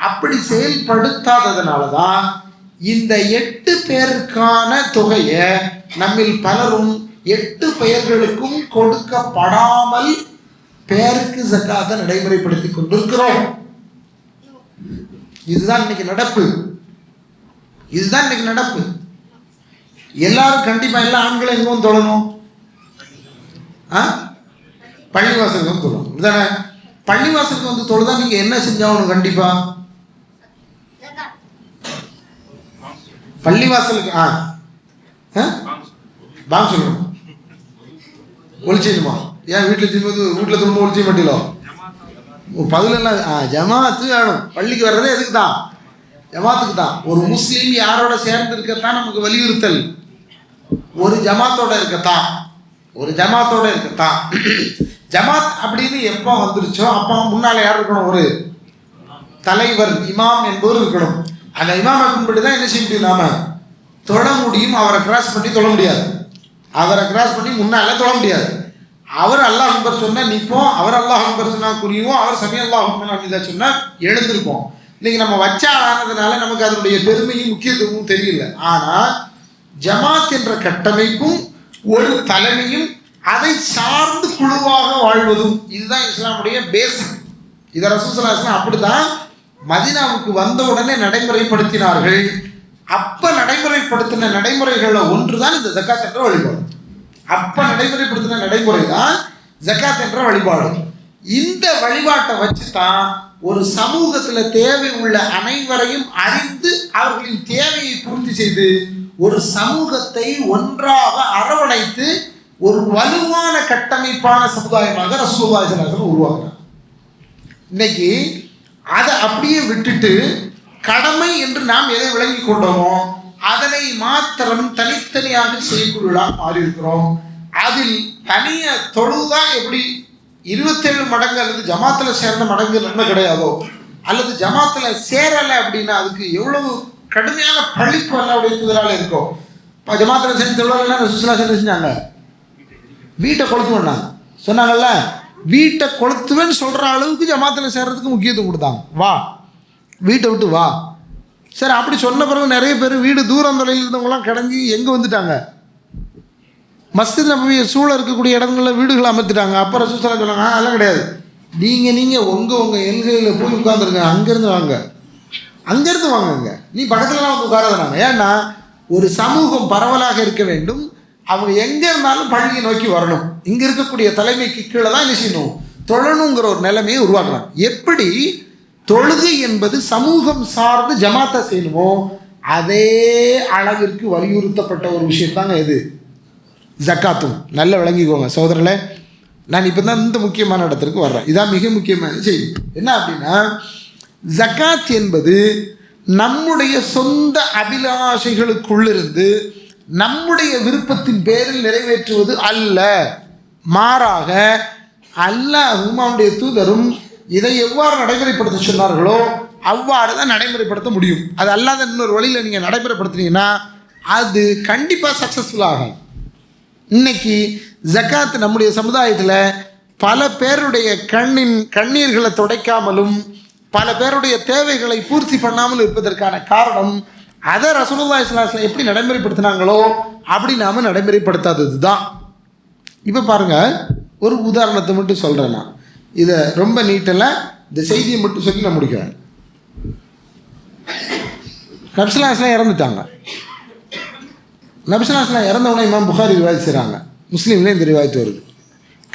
அப்படி செயல்படுத்தாததுனால தான் இந்த 8 பேருக்கான தொகையை நம்மில் பலரும் 8 பெயர்களுக்கும் கொடுக்கப்படாமல் பேருக்கு ஜக்காத்தை நடைமுறைப்படுத்தி கொண்டிருக்கிறோம். இதுதான் இன்னைக்கு நடப்பு. இதுதான் இன்னைக்கு நடப்பு. எல்லாரும் கண்டிப்பா எல்லா ஆண்களும் எங்க வந்து தொழணும்? பள்ளிவாசலுக்கு வந்து தொழணும். இதுதானே? பள்ளிவாசலுக்கு வந்து தொழுதா நீங்க என்ன செஞ்சாகணும்? கண்டிப்பா பள்ளிவாசலுக்கு பாங்க சொல்லணும். ஒழிச்சிடுமா? ஏன் வீட்டில் திரும்பி வீட்டில் திரும்ப ஒழிச்சிக்க மாட்டீங்களோ? பதிலெல்லாம் ஜமாத்து வேணும். பள்ளிக்கு வர்றதே எதுக்கு தான்? ஜமாத்துக்கு தான். ஒரு முஸ்லீம் யாரோட சேர்ந்து இருக்கத்தான் நமக்கு வலியுறுத்தல். ஒரு ஜமாத்தோட இருக்கத்தான், ஒரு ஜமாத்தோட இருக்கத்தான். ஜமாத் அப்படின்னு எப்போ வந்துருச்சோ அப்போ முன்னால் யார் இருக்கணும்? ஒரு தலைவர், இமாம் என்பவர் இருக்கணும். அந்த இமாமை பின்பற்றி தான் என்ன செய்ய முடியும்? நாம தொழ முடியும். அவரை கிராஸ் பண்ணி தொழ முடியாது. அவரை கிராஸ் பண்ணி முன்னால தொழ முடியாது. அவர் அல்லாஹ் அக்பர் சொன்னால் நிற்போம், அவர் அல்லாஹ் அக்பர் சொன்னால் புரியுவோம், அவர் சமி அல்லாஹ் அக்பர் அப்படின்னு சொன்னால் எழுந்திருப்போம். இன்னைக்கு நம்ம வச்சா ஆனதுனால நமக்கு அதனுடைய பெருமையும் முக்கியத்துவமும் தெரியல. ஆனால் ஜமாத் என்ற கட்டமைப்பும் ஒரு தலைமையும் அதை சார்ந்து குழுவாக வாழ்வதும் இதுதான் இஸ்லாமுடைய பேசிக். இதை ரசூலுல்லாஹி ஸல்லல்லாஹு அலைஹி வஸல்லம் அப்படிதான் மதீனாவுக்கு வந்த உடனே நடைமுறைப்படுத்தினார்கள். அப்ப நடைமுறைப்படுத்தின நடைமுறைகளில் ஒன்று தான் இந்த ஜக்காத் என்ற வழிபாடு. அப்ப நடைமுறைப்படுத்தின நடைமுறை தான் ஜக்காத் என்ற வழிபாடு. இந்த வழிபாட்டை வச்சு தான் ஒரு சமூகத்தில் தேவை உள்ள அனைவரையும் அறிந்து அவர்களின் தேவையை பூர்த்தி செய்து ஒரு சமூகத்தை ஒன்றாக அரவணைத்து ஒரு வலுவான கட்டமைப்பான சமுதாயமாக ரசூலுல்லாஹி ஸல்லல்லாஹு அலைஹி வஸல்லம் உருவாக்குறாங்க. இன்னைக்கு அதை அப்படியே விட்டுட்டு கடமை என்று நாம் எதை விளங்கி கொண்டோமோ அதனை மாத்திரம் தனித்தனியாக செய்யக்கூடியவர்களாக மாறி இருக்கிறோம். அதில் தனிய தொழுதான் எப்படி 27 மடங்கு அல்லது ஜமாத்தில் சேர்ந்த மடங்கு நன்மை கிடையாதோ, அல்லது ஜமாத்தில் சேரலை அப்படின்னா அதுக்கு எவ்வளவு கடுமையான பழிப்பு அல்லாஹ்வுடைய தூதரால் இருக்கும். இப்போ ஜமாத்தில் சேர்ந்து தொழிலாம் ரசூலுல்லாஹி என்ன செஞ்சாங்க? வீட்டை கொளுத்துவேன்னா சொன்னாங்கல்ல, வீட்டை கொளுத்துவேன்னு சொல்கிற அளவுக்கு ஜமாத்தில் சேர்றதுக்கு முக்கியத்துவம் கொடுத்தாங்க. வா வீட்டை விட்டு வா. சரி, அப்படி சொன்ன பிறகு நிறைய பேர் வீடு தூரம் தொலையில் இருந்தவங்களாம் கிடஞ்சி எங்கே வந்துட்டாங்க? மஸ்ஜித் நபவியை சூழ இருக்கக்கூடிய இடங்களில் வீடுகளை அமைத்துட்டாங்க. அப்போ ரசூலுல்லாஹி சொன்னாங்க அதெல்லாம் கிடையாது, நீங்கள் உங்கள் எல்கையில் போய் உட்காந்துருங்க, அங்கேருந்து வாங்க, அங்கேருந்து வாங்க, நீ பக்கத்துலலாம் வந்து உட்காராதாங்க. ஏன்னா ஒரு சமூகம் பரவலாக இருக்க வேண்டும், அவங்க எங்கே இருந்தாலும் பள்ளியை நோக்கி வரணும். இங்கே இருக்கக்கூடிய தலைமைக்கு கீழே தான் என்ன செய்யணும், தொழணுங்கிற ஒரு நிலைமையை உருவாக்கலாம். எப்படி தொழுகை என்பது சமூகம் சார்ந்து ஜமாத்தா செய்யணுமோ அதே அளவிற்கு வலியுறுத்தப்பட்ட ஒரு விஷயம் தாங்க இது ஜக்காத்தும். நல்லா விளங்கிக்கோங்க சகோதரர்களே. நான் இப்போ தான் இந்த முக்கியமான இடத்திற்கு வர்றேன். இதான் மிக முக்கியமான செய்தி. என்ன அப்படின்னா, ஜக்காத் என்பது நம்முடைய சொந்த அபிலாஷைகளுக்குள்ளிருந்து நம்முடைய விருப்பத்தின் பேரில் நிறைவேற்றுவது அல்ல. மாறாக அல்லாஹ்வும் அவனுடைய தூதரும் இதை எவ்வாறு நடைமுறைப்படுத்த சொன்னார்களோ அவ்வாறு தான் நடைமுறைப்படுத்த முடியும். அது அல்லாத இன்னொரு வழியில் நீங்கள் நடைமுறைப்படுத்துனீங்கன்னா அது கண்டிப்பாக சக்ஸஸ்ஃபுல் ஆகும். இன்னைக்கு ஜக்காத் நம்முடைய சமுதாயத்தில் பல பேருடைய கண்ணீர்களை துடைக்காமலும் பல பேருடைய தேவைகளை பூர்த்தி பண்ணாமல் இருப்பதற்கான காரணம் அதை ரசூலுல்லாஹி ஸல்லல்லாஹு அலைஹி வஸல்லம் எப்படி நடைமுறைப்படுத்தினாங்களோ அப்படி நாம் நடைமுறைப்படுத்தாதது தான். இப்போ பாருங்கள், ஒரு உதாரணத்தை மட்டும் சொல்கிறேன். நான் இதை ரொம்ப நீட்டில் இந்த செய்தியை மட்டும் சொல்லி நான் முடிக்கிறேன். நபி ஸல்லல்லாஹு அலைஹி வஸல்லம் இறந்துட்டாங்க. நபி ஸல்லல்லாஹு அலைஹி வஸல்லம் இறந்தவொடனே இமாம் புகாரி ரிவாயத் செய்கிறாங்க. முஸ்லீம்லேயும் இந்த ரிவாயத்து வருது.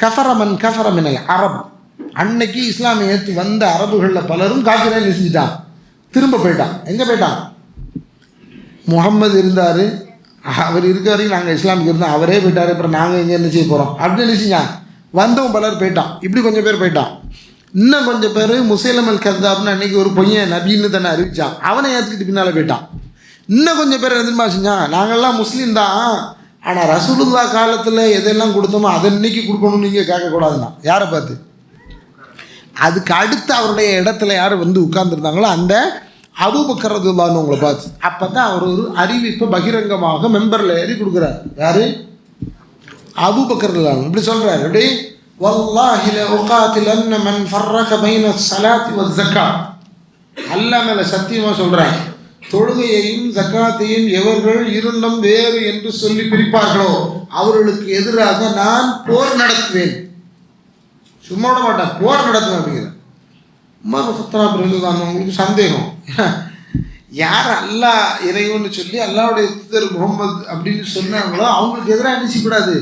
கஃபர மினல் அரப், அன்னைக்கு இஸ்லாமிய ஏற்று வந்த அரபுகளில் பலரும் காஃபிரை செஞ்சுட்டான், திரும்ப போயிட்டான். எங்கே போயிட்டான்? முகம்மது இருந்தார், அவர் இருக்க வரைக்கும் நாங்கள் இஸ்லாமுக்கு இருந்தோம், அவரே போயிட்டார், அப்புறம் நாங்கள் எங்கே என்ன செய்ய போகிறோம் அப்படின்னு செஞ்சான். வந்தவன் பலர் போயிட்டான். இப்படி கொஞ்சம் பேர் போயிட்டான். இன்னும் கொஞ்சம் பேர் முசைலமல் கர்தாப்னு அன்றைக்கி ஒரு பையன் நபின்னு தானே அறிவித்தான், அவனை ஏற்றுக்கிட்டு பின்னால் போயிட்டான். இன்னும் கொஞ்சம் பேர் எதுமா செஞ்சான், நாங்கள்லாம் முஸ்லீம் தான், ஆனால் ரசூலுல்லாஹ் காலத்தில் எதெல்லாம் கொடுத்தோமோ அதை இன்னைக்கு கொடுக்கணும்னு நீங்கள் கேட்கக்கூடாதுன்னா யாரை பார்த்து? அதுக்கு அடுத்து அவருடைய இடத்துல யார் வந்து உட்கார்ந்துருந்தாங்களோ அந்த அபூபக்கர் ரலியல்லாஹு அன்ஹு பார்த்து. அப்போ தான் அவர் ஒரு அறிவிப்பை பகிரங்கமாக மெம்பரில் ஏறி கொடுக்குறார். யார்? அபூபக்கர் ரலியல்லாஹு அன்ஹு. இப்படி சொல்கிறார், எப்படி? வல்லாஹி ல உகாத்திலன்ன மன் ஃபர்ரக பைன ஸலாத்தி வ ஸக்காத். அல்லாஹ் மேலே சத்தியமாக சொல்கிறேன், தொழுகையையும் ஜக்காத்தையும் எவர்கள் இரண்டும் வேறு என்று சொல்லி பிரிப்பார்களோ அவர்களுக்கு எதிராக நான் போர் நடத்துவேன். சும்மா விட மாட்டேன், போர் நடத்துவேன் அப்படிங்கிறேன். உங்களுக்கு சந்தேகம், யார் அல்லாஹ் இறைவன்னு சொல்லி அல்லாஹ்வுடைய தூதர் முகமது அப்படின்னு சொன்னாங்களோ அவங்களுக்கு எதிராக நினைச்சக்கூடாது,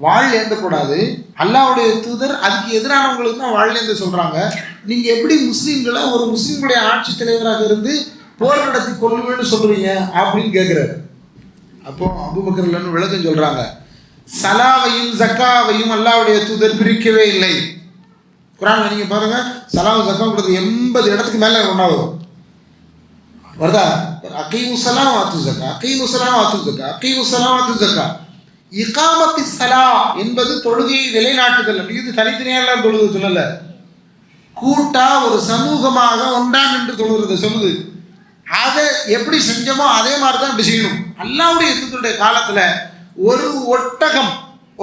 வாழ் ஏந்தக்கூடாது. அல்லாஹ்வுடைய தூதர் அதுக்கு எதிரானவங்களுக்கு தான் வாழ் ஏந்த சொல்கிறாங்க. நீங்கள் எப்படி முஸ்லீம்களை ஒரு முஸ்லீம்களுடைய ஆட்சி தலைவராக இருந்து போர் நடத்தி கொள்ளுவேன்னு சொல்கிறீங்க அப்படின்னு கேட்குறாரு. அப்போது அபூபக்கர் விளக்கம் சொல்கிறாங்க, சலாவையும் ஜக்காவையும் அல்லாஹ்வுடைய தூதர் பிரிக்கவே இல்லை. குர்ஆன்ல நீங்கள் பாருங்கள், சலாவும் ஜக்கா கொடுத்து 80 இடத்துக்கு மேலே ஒன்றா வரும், வருதா? அகீமு ஸலாம் வாத்து ஜக்கா, அகீமு ஸலாம் வாத்து ஜக்கா, அகீமு ஸலாம் வாத்து ஜக்கா. இகாமத்தி ஸலா என்பது தொழுகையை நிலைநாட்டுதல். இது தனித்தனியாக தொழுகை சொல்லலை, கூட்டா ஒரு சமூகமாக ஒன்றா நின்று தொழுகிறத சொல்லுது. அதை எப்படி செஞ்சோமோ அதே மாதிரி தான் இப்படி செய்யணும். அல்லாஹ்வுடைய தூதருடைய காலத்தில் ஒரு ஒட்டகம்,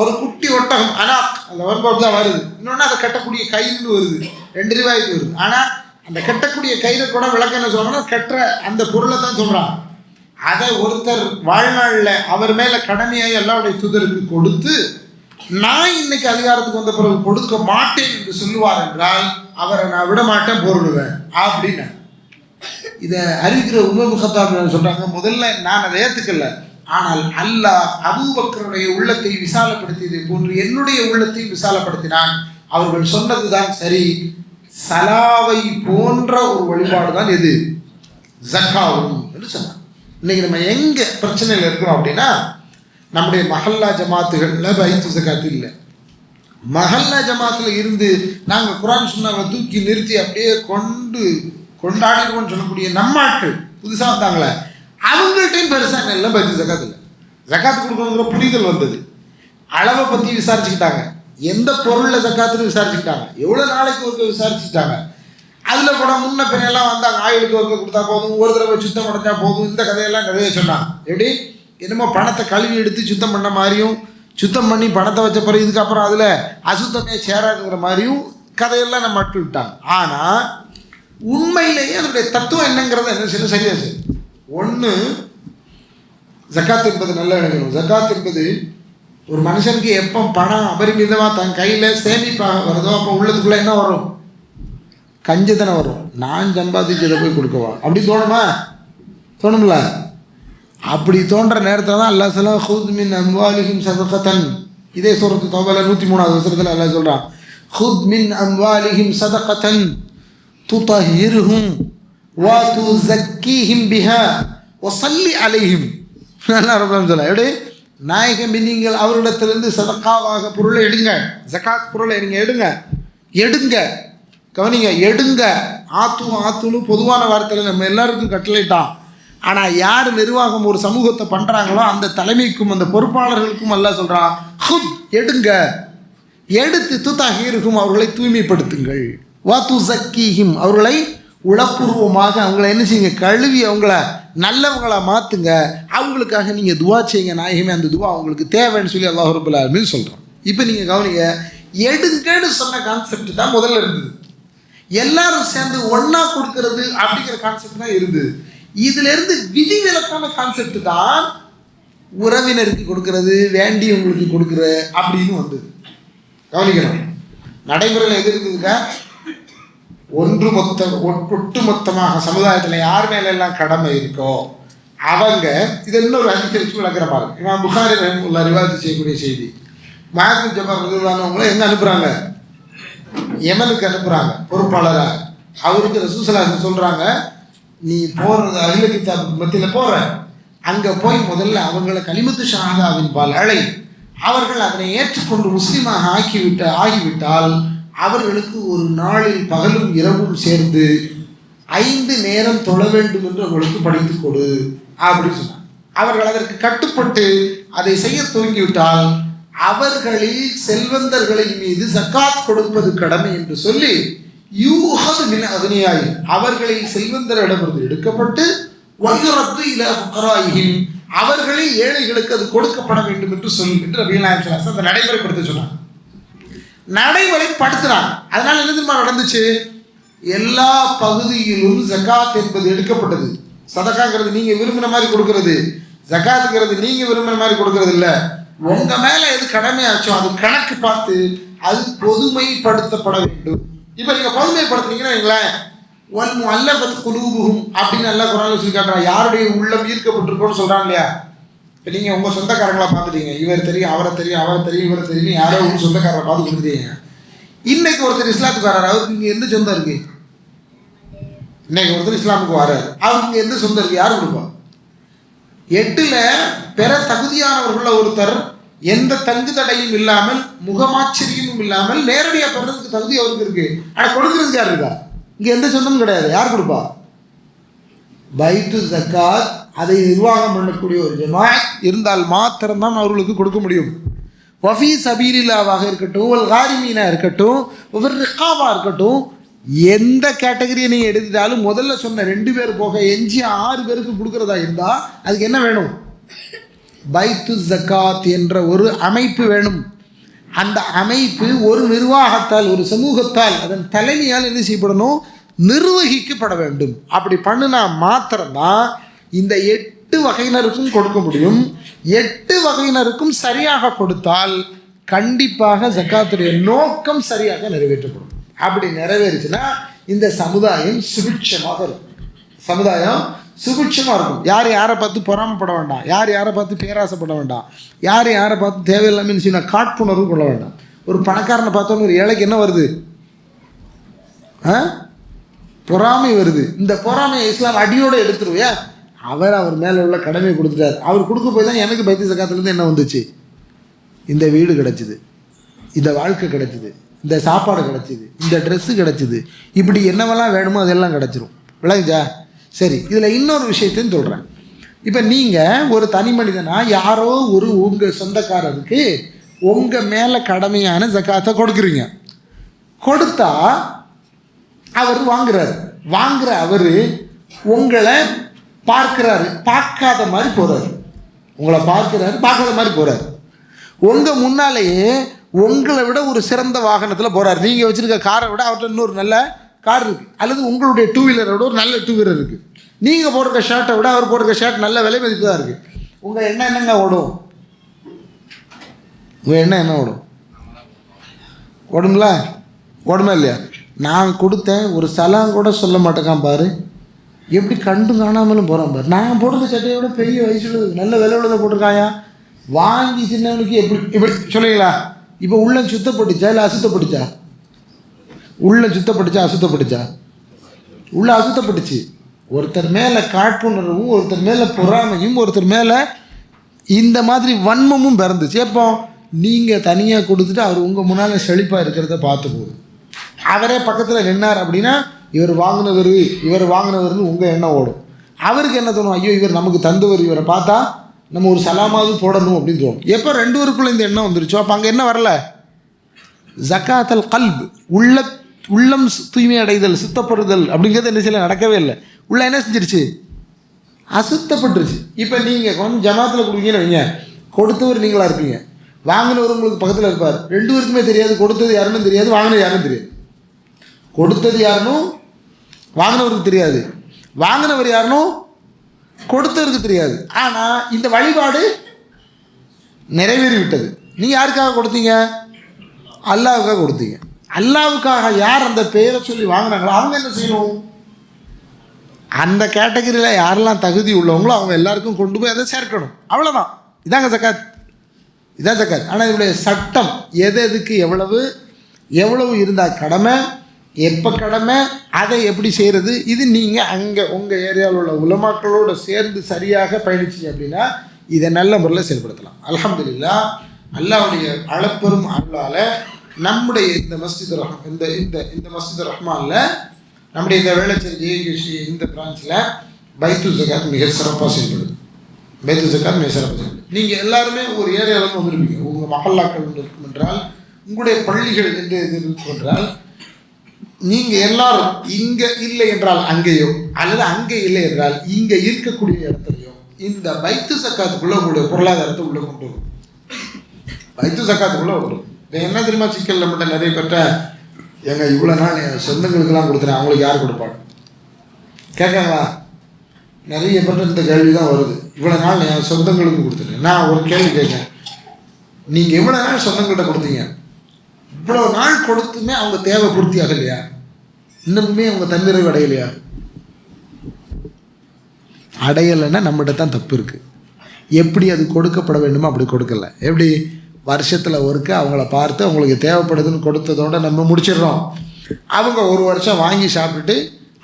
ஒரு குட்டி ஒட்டகம், ஆனால் அந்த வரும்போது தான் வருது. இன்னொன்று அதை கட்டக்கூடிய கயிறுன்னு வருது, 2 ரிவாயத்து வருது. ஆனால் அந்த கட்டக்கூடிய கயிறை கூட விளக்கம் என்ன சொல்கிறோன்னா கட்டுற அந்த பொருளை தான் சொல்கிறான். அதை ஒருத்தர் வாழ்நாளில் அவர் மேலே கடமையாகி அல்லாஹ்வுடைய தூதருக்கு கொடுத்து நான் இன்னைக்கு அதிகாரத்துக்கு வந்த பிறகு கொடுக்க மாட்டேன் என்று சொல்லுவார் என்றால் அவரை நான் விட மாட்டேன், போரிடுவேன் அப்படின்னு. இதை அறிவிக்கிற உமர் இப்னு கத்தாப் சொல்கிறாங்க, முதல்ல நான் அதை ஏற்றுக்கல, ஆனால் அல்லாஹ் அபூபக்கருடைய உள்ளத்தை விசாலப்படுத்தியதை போன்று என்னுடைய உள்ளத்தை விசாலப்படுத்தினான். அவர்கள் சொன்னது தான் சரி, சலாவை போன்ற ஒரு வழிபாடு தான் எது? ஜக்காவும் என்று சொன்னான். இன்னைக்கு நம்ம எங்கே பிரச்சனையில் இருக்கிறோம் அப்படின்னா, நம்முடைய மஹல்லா ஜமாத்துகளில் பைத்து ஜக்காத்து இல்லை. மஹல்லா ஜமாத்தில் இருந்து நாங்கள் குர்ஆன் சுன்னாவை தூக்கி நிறுத்தி அப்படியே கொண்டாடிடுவோம்னு சொல்லக்கூடிய நம்மாட்கள் புதுசாக வந்தாங்களே, அவங்கள்ட்டையும் பெருசாக எல்லாம் பைத்து ஜக்காத்து இல்லை. ஜக்காத்து கொடுக்கணுங்கிற புரிதல் வந்தது, அளவை பற்றி விசாரிச்சுக்கிட்டாங்க, எந்த பொருளில் ஜக்காத்துன்னு விசாரிச்சுக்கிட்டாங்க, எவ்வளோ நாளைக்கு ஒருக்க விசாரிச்சுக்கிட்டாங்க. அதில் கூட முன்ன பின்னெல்லாம் வந்தாங்க, ஆயுளுக்கு ஒருக்க கொடுத்தா போதும், ஒரு தடவை சுத்தம் அடைஞ்சா போதும், இந்த கதையெல்லாம் நிறைய சொன்னாங்க. எப்படி என்னமோ பணத்தை கழுவி எடுத்து சுத்தம் பண்ண மாதிரியும், சுத்தம் பண்ணி பணத்தை வச்ச பிறகு இதுக்கப்புறம் அதில் அசுத்தமே சேராதுங்கிற மாதிரியும் கதையெல்லாம் நம்ம மட்டு விட்டாங்க. ஆனால் உண்மையிலேயே அதனுடைய தத்துவம் என்னங்கிறத என்ன செய்யணும், சரியா செய்யும். ஒன்று, ஜக்காத் என்பது நல்லா நினைக்கணும். ஜக்காத் என்பது ஒரு மனுஷனுக்கு எப்போ பணம் அபரிமிதமாக தன் கையில் சேமிப்பாக வருதோ அப்போ உள்ளத்துக்குள்ளே என்ன வரும்? கஞ்சத்தனை வரும். நான் சம்பாதிச்சதை போய் கொடுக்கவா அப்படி தோணுமா? தோணும்ல? அப்படி தோன்ற நேரத்தில் தான் அல்லாஹ் சொல்ல ஹுத் மின் அம்வாலிஹிம் சதகத்தன். இதே சூரத்து தௌபால 103வது வசனத்தில் அல்லாஹ் சொல்கிறான், ஹுத் மின் அம்வாலிஹிம் சதகத்தன் துதஹிருஹும் வ துஸக்கீஹிம் பிஹா வஸல்லி அலைஹிம். அல்லாஹ் ரப்பல் சொல்ல எப்படி நாயகமே நீங்கள் அவரிடத்திலிருந்து சதக்காவாக பொருளை எடுங்க, ஜகாத் பொருளை நீங்கள் எடுங்க கவனிங்க, எடுங்க. ஆத்துன்னு பொதுவான வார்த்தையில் நம்ம எல்லாருக்கும் கட்டளைட்டான். ஆனால் யார் நிர்வாகம் ஒரு சமூகத்தை பண்ணுறாங்களோ அந்த தலைமைக்கும் அந்த பொறுப்பாளர்களுக்கும் எல்லாம் சொல்கிறான், ஹுத் எடுங்க, எடுத்து துதஹீருஹும் அவர்களை தூய்மைப்படுத்துங்கள், வ துஸக்கீஹிம் அவர்களை உளப்பூர்வமாக அவங்கள என்ன செய்யுங்க, கழுவி அவங்கள நல்லவங்களா மாற்றுங்க, அவங்களுக்காக நீங்கள் துவா செய்யுங்க நாயகமே, அந்த துவா அவங்களுக்கு தேவைன்னு சொல்லி அல்லாஹ் ரப்பல் ஆலமீன் சொல்கிறோம். இப்போ நீங்கள் கவனிங்க, எடுங்கன்னு சொன்ன கான்செப்ட் தான் முதல்ல இருந்தது. எல்லாரும் சேர்ந்து ஒன்றா கொடுக்கறது அப்படிங்கிற கான்செப்ட் தான் இருந்தது. இதிலிருந்து விதிவிலக்கான கான்செப்ட் தான் உறவினருக்கு கொடுக்கறது, வேண்டியவங்களுக்கு கொடுக்குற அப்படின்னு வந்தது. கவனிக்கணும், நடைமுறையில் எது இருக்குதுக்கா? ஒட்டுமொத்தமாக சமுதாயத்தில் யார் மேல எல்லாம் கடமை இருக்கோ அவங்க இதை இன்னொரு அதிகரித்து விளக்குற பாருங்க. இமாம் புகாரி ரஹ்மத்துல்லாஹி ரிவாயத் செய்யக்கூடிய செய்தி, மஹ்மூத் ஜபர் ரலியல்லாஹு எங்கே அனுப்புகிறாங்க? யமனுக்கு அனுப்புகிறாங்க பொறுப்பாளராக. அவருக்கு ரசூலுல்லாஹி ஸல்லல்லாஹு அலைஹி வஸல்லம் சொல்கிறாங்க, நீ போகிறது அஹ்ல கிதாப் மத்தியில் போகிற, அங்கே போய் முதல்ல அவங்களை கலிமத்து ஷஹாதாவின் பால் அழை, அவர்கள் அதனை ஏற்றுக்கொண்டு முஸ்லீமாக ஆகிவிட்டால் அவர்களுக்கு ஒரு நாளில் பகலும் இரவும் சேர்ந்து 5 நேரம் தொழ வேண்டும் என்று அவர்களுக்கு படித்து கொடு அப்படின்னு சொன்னாங்க. அவர்கள் அதற்கு கட்டுப்பட்டு அதை செய்ய துவங்கிவிட்டால் அவர்களில் செல்வந்தர்களின் மீது ஜக்காத் கொடுப்பது கடமை என்று சொல்லி யூஹது மின் அக்னியாய் அவர்களில் செல்வந்தரிடமிருந்து எடுக்கப்பட்டு வயுரத்து இலா ஃபுகராயிஹிம் அவர்களில் ஏழைகளுக்கு அது கொடுக்கப்பட வேண்டும் என்று சொல்லி என்று நபிகள் நாயகம் ஸல்லல்லாஹு அலைஹி வஸல்லம் அந்த நடைமுறைப்படுத்த சொன்னாங்க. நடைமுறைப்படுத்துறாங்க. அதனால என்ன தெரியுமா நடந்துச்சு? எல்லா பகுதியிலும் ஜகாத் என்பது எடுக்கப்பட்டது. சதகாங்கிறது நீங்க விரும்பின மாதிரி கொடுக்கறது, ஜகாத்துங்கிறது நீங்க விரும்பின மாதிரி கொடுக்கறது இல்லை. உங்க மேல எது கடமையாச்சோ அது கணக்கு பார்த்து அது பொதுமைப்படுத்தப்பட வேண்டும். இப்ப நீங்க பொதுமைப்படுத்துறீங்கன்னா வைங்களேன், ஒன் அல்லஃபத் குலூபுஹும் அப்படின்னு அல்லாஹ் குர்ஆன்ல சொல்லி காட்டுறான். யாருடைய உள்ளம் ஈர்க்கப்பட்டிருக்கோன்னு சொல்றான் இல்லையா? இப்போ நீங்கள் உங்கள் சொந்தக்காரங்களா பார்த்துட்டீங்க, இவர் தெரியும் அவரை தெரியும் இவரை தெரியும், யாரோ உங்கள் சொந்தக்காரரை பார்த்து கொடுத்துட்டீங்க. இன்னைக்கு ஒருத்தர் இஸ்லாத்துக்கு வர்றாரு, அவருக்கு இங்கே எந்த சொந்தம் இருக்கு? இன்னைக்கு ஒருத்தர் இஸ்லாமுக்கு வர்றாரு, அவருக்கு இங்கே எந்த சொந்தம் இருக்கு? யார் கொடுப்பா? 8ல் பெற தகுதியானவர்கள ஒருத்தர் எந்த தங்கு தடையும் இல்லாமல் முகமாச்சரியமும் இல்லாமல் நேரடியாக பெறதுக்கு தகுதி அவருக்கு இருக்கு. ஆனால் கொடுக்கறதுக்கு யார் இருக்கா? இங்கே எந்த சொந்தமும் கிடையாது. யார் கொடுப்பா? பைத்து ஜக்காத் அதை நிர்வாகம் பண்ணக்கூடிய ஒரு ஜமாஅத் இருந்தால் மாத்திரம்தான் அவர்களுக்கு கொடுக்க முடியும். வஃபி சபீலில்லாவாக இருக்கட்டும், ஒரு காரிமீனா இருக்கட்டும், ஒரு ரிகாவா இருக்கட்டும், எந்த கேட்டகரியை நீங்கள் எடுத்துட்டாலும் முதல்ல சொன்ன 2 பேர் போக எஞ்சி 6 பேருக்கு கொடுக்குறதா இருந்தால் அதுக்கு என்ன வேணும்? பைத்து ஜக்காத் என்ற ஒரு அமைப்பு வேணும். அந்த அமைப்பு ஒரு நிர்வாகத்தால், ஒரு சமூகத்தால், அதன் தலைமையால் என்ன செய்யப்படணும்? நிர்வகிக்கப்பட வேண்டும். அப்படி பண்ணினா மாத்திரம்தான் இந்த 8 வகையினருக்கும் கொடுக்க முடியும். 8 வகையினருக்கும் சரியாக கொடுத்தால் கண்டிப்பாக ஜக்காத்துடைய நோக்கம் சரியாக நிறைவேற்றப்படும். அப்படி நிறைவேறுச்சுன்னா இந்த சமுதாயம் சுபிட்சமாக இருக்கும். சமுதாயம் சுபிட்சமாக இருக்கும். யார் யாரை பார்த்து பொறாமப்பட வேண்டாம், யார் யாரை பார்த்து பேராசைப்பட வேண்டாம், யார் யாரை பார்த்து தேவையில்லாமல் சின்ன காட்புணர்வு கொள்ள வேண்டாம். ஒரு பணக்காரனை பார்த்தோன்னு ஒரு ஏழைக்கு என்ன வருது? பொறாமை வருது. இந்த பொறாமையை இஸ்லாம் அடியோடு எடுத்துருவியா? அவர் மேலே உள்ள கடமையை கொடுத்துட்டார். அவர் கொடுக்க போய் தான் எனக்கு பைத்து ஜக்காத்துலேருந்து என்ன வந்துச்சு? இந்த வீடு கிடச்சிது, இந்த வாழ்க்கை கிடச்சிது, இந்த சாப்பாடு கிடச்சிது, இந்த ட்ரெஸ்ஸு கிடச்சிது, இப்படி என்னவெல்லாம் வேணுமோ அதெல்லாம் கிடச்சிரும். விளங்குச்சா? சரி, இதில் இன்னொரு விஷயத்தையும் சொல்கிறேன். இப்போ நீங்கள் ஒரு தனி மனிதனாக யாரோ ஒரு உங்கள் சொந்தக்காரருக்கு உங்கள் மேலே கடமையான ஜக்காத்தை கொடுக்குறீங்க. கொடுத்தா அவர் வாங்குற அவர் உங்களை பார்க்குறாரு, பார்க்காத மாதிரி போகிறாரு. உங்களை பார்க்காத மாதிரி போகிறார். உங்கள் முன்னாலேயே உங்களை விட ஒரு சிறந்த வாகனத்தில் போகிறார். நீங்கள் வச்சுருக்க காரை விட அவர்கிட்ட இன்னொரு நல்ல கார் இருக்குது, அல்லது உங்களுடைய 2 வீலரை விட ஒரு நல்ல 2 வீலர் இருக்குது. நீங்கள் போட்டிருக்க ஷர்ட்டை விட அவர் போட்டிருக்க ஷர்ட் நல்ல விலை மதிப்பு தான் இருக்குது. உங்கள் எண்ணம் என்னங்க ஓடும்? உங்கள் எண்ணம் என்ன ஓடும்? ஓடுங்களா? ஓடுமா இல்லையா? நான் கொடுத்தேன் ஒரு சலாம் கூட சொல்ல மாட்டேக்கான் பாரு, எப்படி கண்டு காணாமலும் போகிறான் பாரு. நான் போடுற சட்டையோட பெரிய வயசுல நல்ல விலை உள்ளதை போட்டிருக்காயா, வாங்கி சின்னவனுக்கு எப்படி இப்படி சொல்லுங்களா? இப்போ உள்ள சுத்தப்பட்டுச்சா இல்லை அசுத்தப்பட்டுச்சா? உள்ள சுத்தப்பட்டுச்சா அசுத்தப்பட்டுச்சா? உள்ள அசுத்தப்பட்டுச்சு. ஒருத்தர் மேலே காழ்ப்புணர்வும், ஒருத்தர் மேலே பொறாமையும், ஒருத்தர் மேலே இந்த மாதிரி வன்மமும் பிறந்துச்சு. எப்போ நீங்கள் தனியாக கொடுத்துட்டு அவர் உங்கள் முன்னால் செழிப்பாக இருக்கிறத பார்த்து போகுது. அவரே பக்கத்தில் நின்னார் அப்படின்னா இவர் வாங்கினவர்னு உங்கள் எண்ணம் ஓடும். அவருக்கு என்ன தோணும்? ஐயோ இவர் நமக்கு தந்தவர், இவரை பார்த்தா நம்ம ஒரு சலாமாவது போடணும் அப்படின்னு தோணும். எப்போ ரெண்டு பேருக்குள்ள இந்த எண்ணம் வந்துருச்சோ அப்போ அங்கே என்ன வரல? ஜக்காத்தல் கல்ப், உள்ளம் தூய்மை அடைதல், சுத்தப்படுதல் அப்படிங்கிறது என்ன செய்யல, நடக்கவே இல்லை. உள்ள என்ன செஞ்சிருச்சு? அசுத்தப்பட்டுருச்சு. இப்போ நீங்கள் கொஞ்சம் ஜமாத்தில் கொடுக்கீங்கன்னு வைங்க, கொடுத்தவர் நீங்களாக இருப்பீங்க, வாங்கினவர் உங்களுக்கு பக்கத்தில் இருப்பார். ரெண்டு பேருக்குமே தெரியாது கொடுத்தது யாருன்னு தெரியாது, வாங்கினது யாருன்னு தெரியாது. கொடுத்தது யாருன்னும் வாங்கினவருக்கு தெரியாது, வாங்கினவர் யாருன்னும் கொடுத்தவருக்கு தெரியாது. ஆனால் இந்த வழிபாடு நிறைவேறி விட்டது. நீங்கள் யாருக்காக கொடுத்தீங்க? அல்லாவுக்காக கொடுத்தீங்க. அல்லாவுக்காக யார் அந்த பெயரை சொல்லி வாங்கினாங்களோ அவங்க என்ன செய்யணும்? அந்த கேட்டகரியில் யாரெல்லாம் தகுதி உள்ளவங்களோ அவங்க எல்லாருக்கும் கொண்டு போய் அதை சேர்க்கணும். அவ்வளோதான். இதாங்க ஜக்காத், இதான் ஜக்காத். ஆனால் இதனுடைய சட்டம் எதுக்கு எவ்வளவு இருந்தால் கடமை, எப்போ கடமை, அதை எப்படி செய்கிறது, இது நீங்கள் அங்கே உங்கள் ஏரியாவில் உள்ள உலமாக்களோடு சேர்ந்து சரியாக பயணிச்சிங்க அப்படின்னா இதை நல்ல முறையில் செயல்படுத்தலாம். அல்ஹம்துலில்லாஹ், அல்லாஹ்வுடைய அளப்பெரும் அருளால் நம்முடைய இந்த மஸ்ஜித் இந்த மஸ்ஜித் ரஹ்மானில், நம்முடைய இந்த வேளச்சேரி ஜேகேசி இந்த பிரான்ச்சில் பைத்து ஜக்காத் மிக சிறப்பாக செயல்படுது. பைத்து ஜக்காத் மிக சிறப்பாக செயல்படுது. நீங்கள் எல்லாருமே ஒரு ஏரியாவில் வந்துருப்பீங்க. உங்கள் மஹல்லாக்கள் இருக்கும் என்றால், உங்களுடைய பள்ளிகள் என்று இது இருக்கும் என்றால், நீங்கள் எல்லாரும் இங்கே இல்லை என்றால் அங்கேயோ அல்லது அங்கே இல்லை என்றால் இங்கே இருக்கக்கூடிய இடத்துலையோ இந்த பைத்து சக்காத்துக்குள்ளே உங்களுடைய பொருளாதாரத்தை உள்ளே கொண்டு வரும். பைத்து சக்காத்துக்குள்ளே வரும். இப்போ என்ன தெரியுமா சிக்கல்? நம்மகிட்ட நிறைய பேர்ட்ட இவ்வளோ நாள் என் சொந்தங்களுக்கெல்லாம் கொடுத்துறேன், அவங்களுக்கு யார் கொடுப்பாங்க கேட்காங்களா? நிறைய பேர்ட்ட இந்த கேள்வி தான் வருது. இவ்வளோ நாள் என் சொந்தங்களுக்கு கொடுத்துறேன். நான் ஒரு கேள்வி கேட்கேன், நீங்கள் இவ்வளோ நாள் சொந்தங்கள்கிட்ட கொடுத்தீங்க, இவ்வளோ நாள் கொடுத்துமே அவங்க தேவை பூர்த்தி ஆகலையா? இன்னுமே அவங்க தன்னிறைவு அடையலையா? அடையலைன்னா நம்மகிட்ட தான் தப்பு இருக்குது. எப்படி அது கொடுக்கப்பட வேண்டுமோ அப்படி கொடுக்கல. எப்படி வருஷத்தில் ஒருக்க அவங்கள பார்த்து அவங்களுக்கு தேவைப்படுதுன்னு கொடுத்ததோடு நம்ம முடிச்சிடுறோம். அவங்க ஒரு வருஷம் வாங்கி சாப்பிட்டுட்டு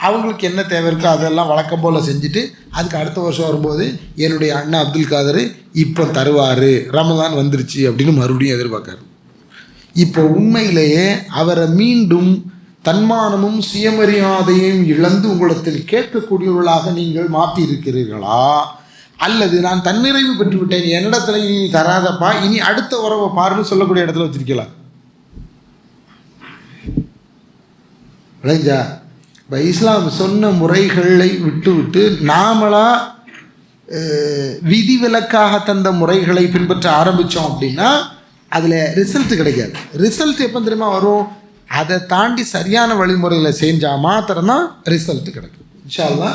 அவங்களுக்கு என்ன தேவை இருக்கோ அதெல்லாம் வழக்கம் போல் செஞ்சுட்டு அதுக்கு அடுத்த வருஷம் வரும்போது என்னுடைய அண்ணன் அப்துல் காதர் இப்போ தருவார், ரமதான் வந்துருச்சு அப்படின்னு மறுபடியும் எதிர்பார்க்காரு. இப்போ உண்மையிலேயே அவரை மீண்டும் தன்மானமும் சுயமரியாதையும் இழந்து உங்களிடத்தில் கேட்கக்கூடியவர்களாக நீங்கள் மாற்றி இருக்கிறீர்களா? அல்லது நான் தன்னிறைவு பெற்றுவிட்டேன், என்னிடத்துல நீ தராதப்பா, இனி அடுத்த உறவை பாருன்னு சொல்லக்கூடிய இடத்துல வச்சிருக்கலாம். விளைஞ்சா இப்போ இஸ்லாம் சொன்ன முறைகளை விட்டு நாமளா விதிவிலக்காக தந்த முறைகளை பின்பற்ற ஆரம்பித்தோம் அப்படின்னா அதில் ரிசல்ட் கிடைக்காது. ரிசல்ட் எப்போ தெரியுமா வரும்? அதை தாண்டி சரியான வழிமுறையில் செஞ்சால் மாத்திரம்தான் ரிசல்ட் கிடைக்கும். இன்ஷா அல்லாஹ்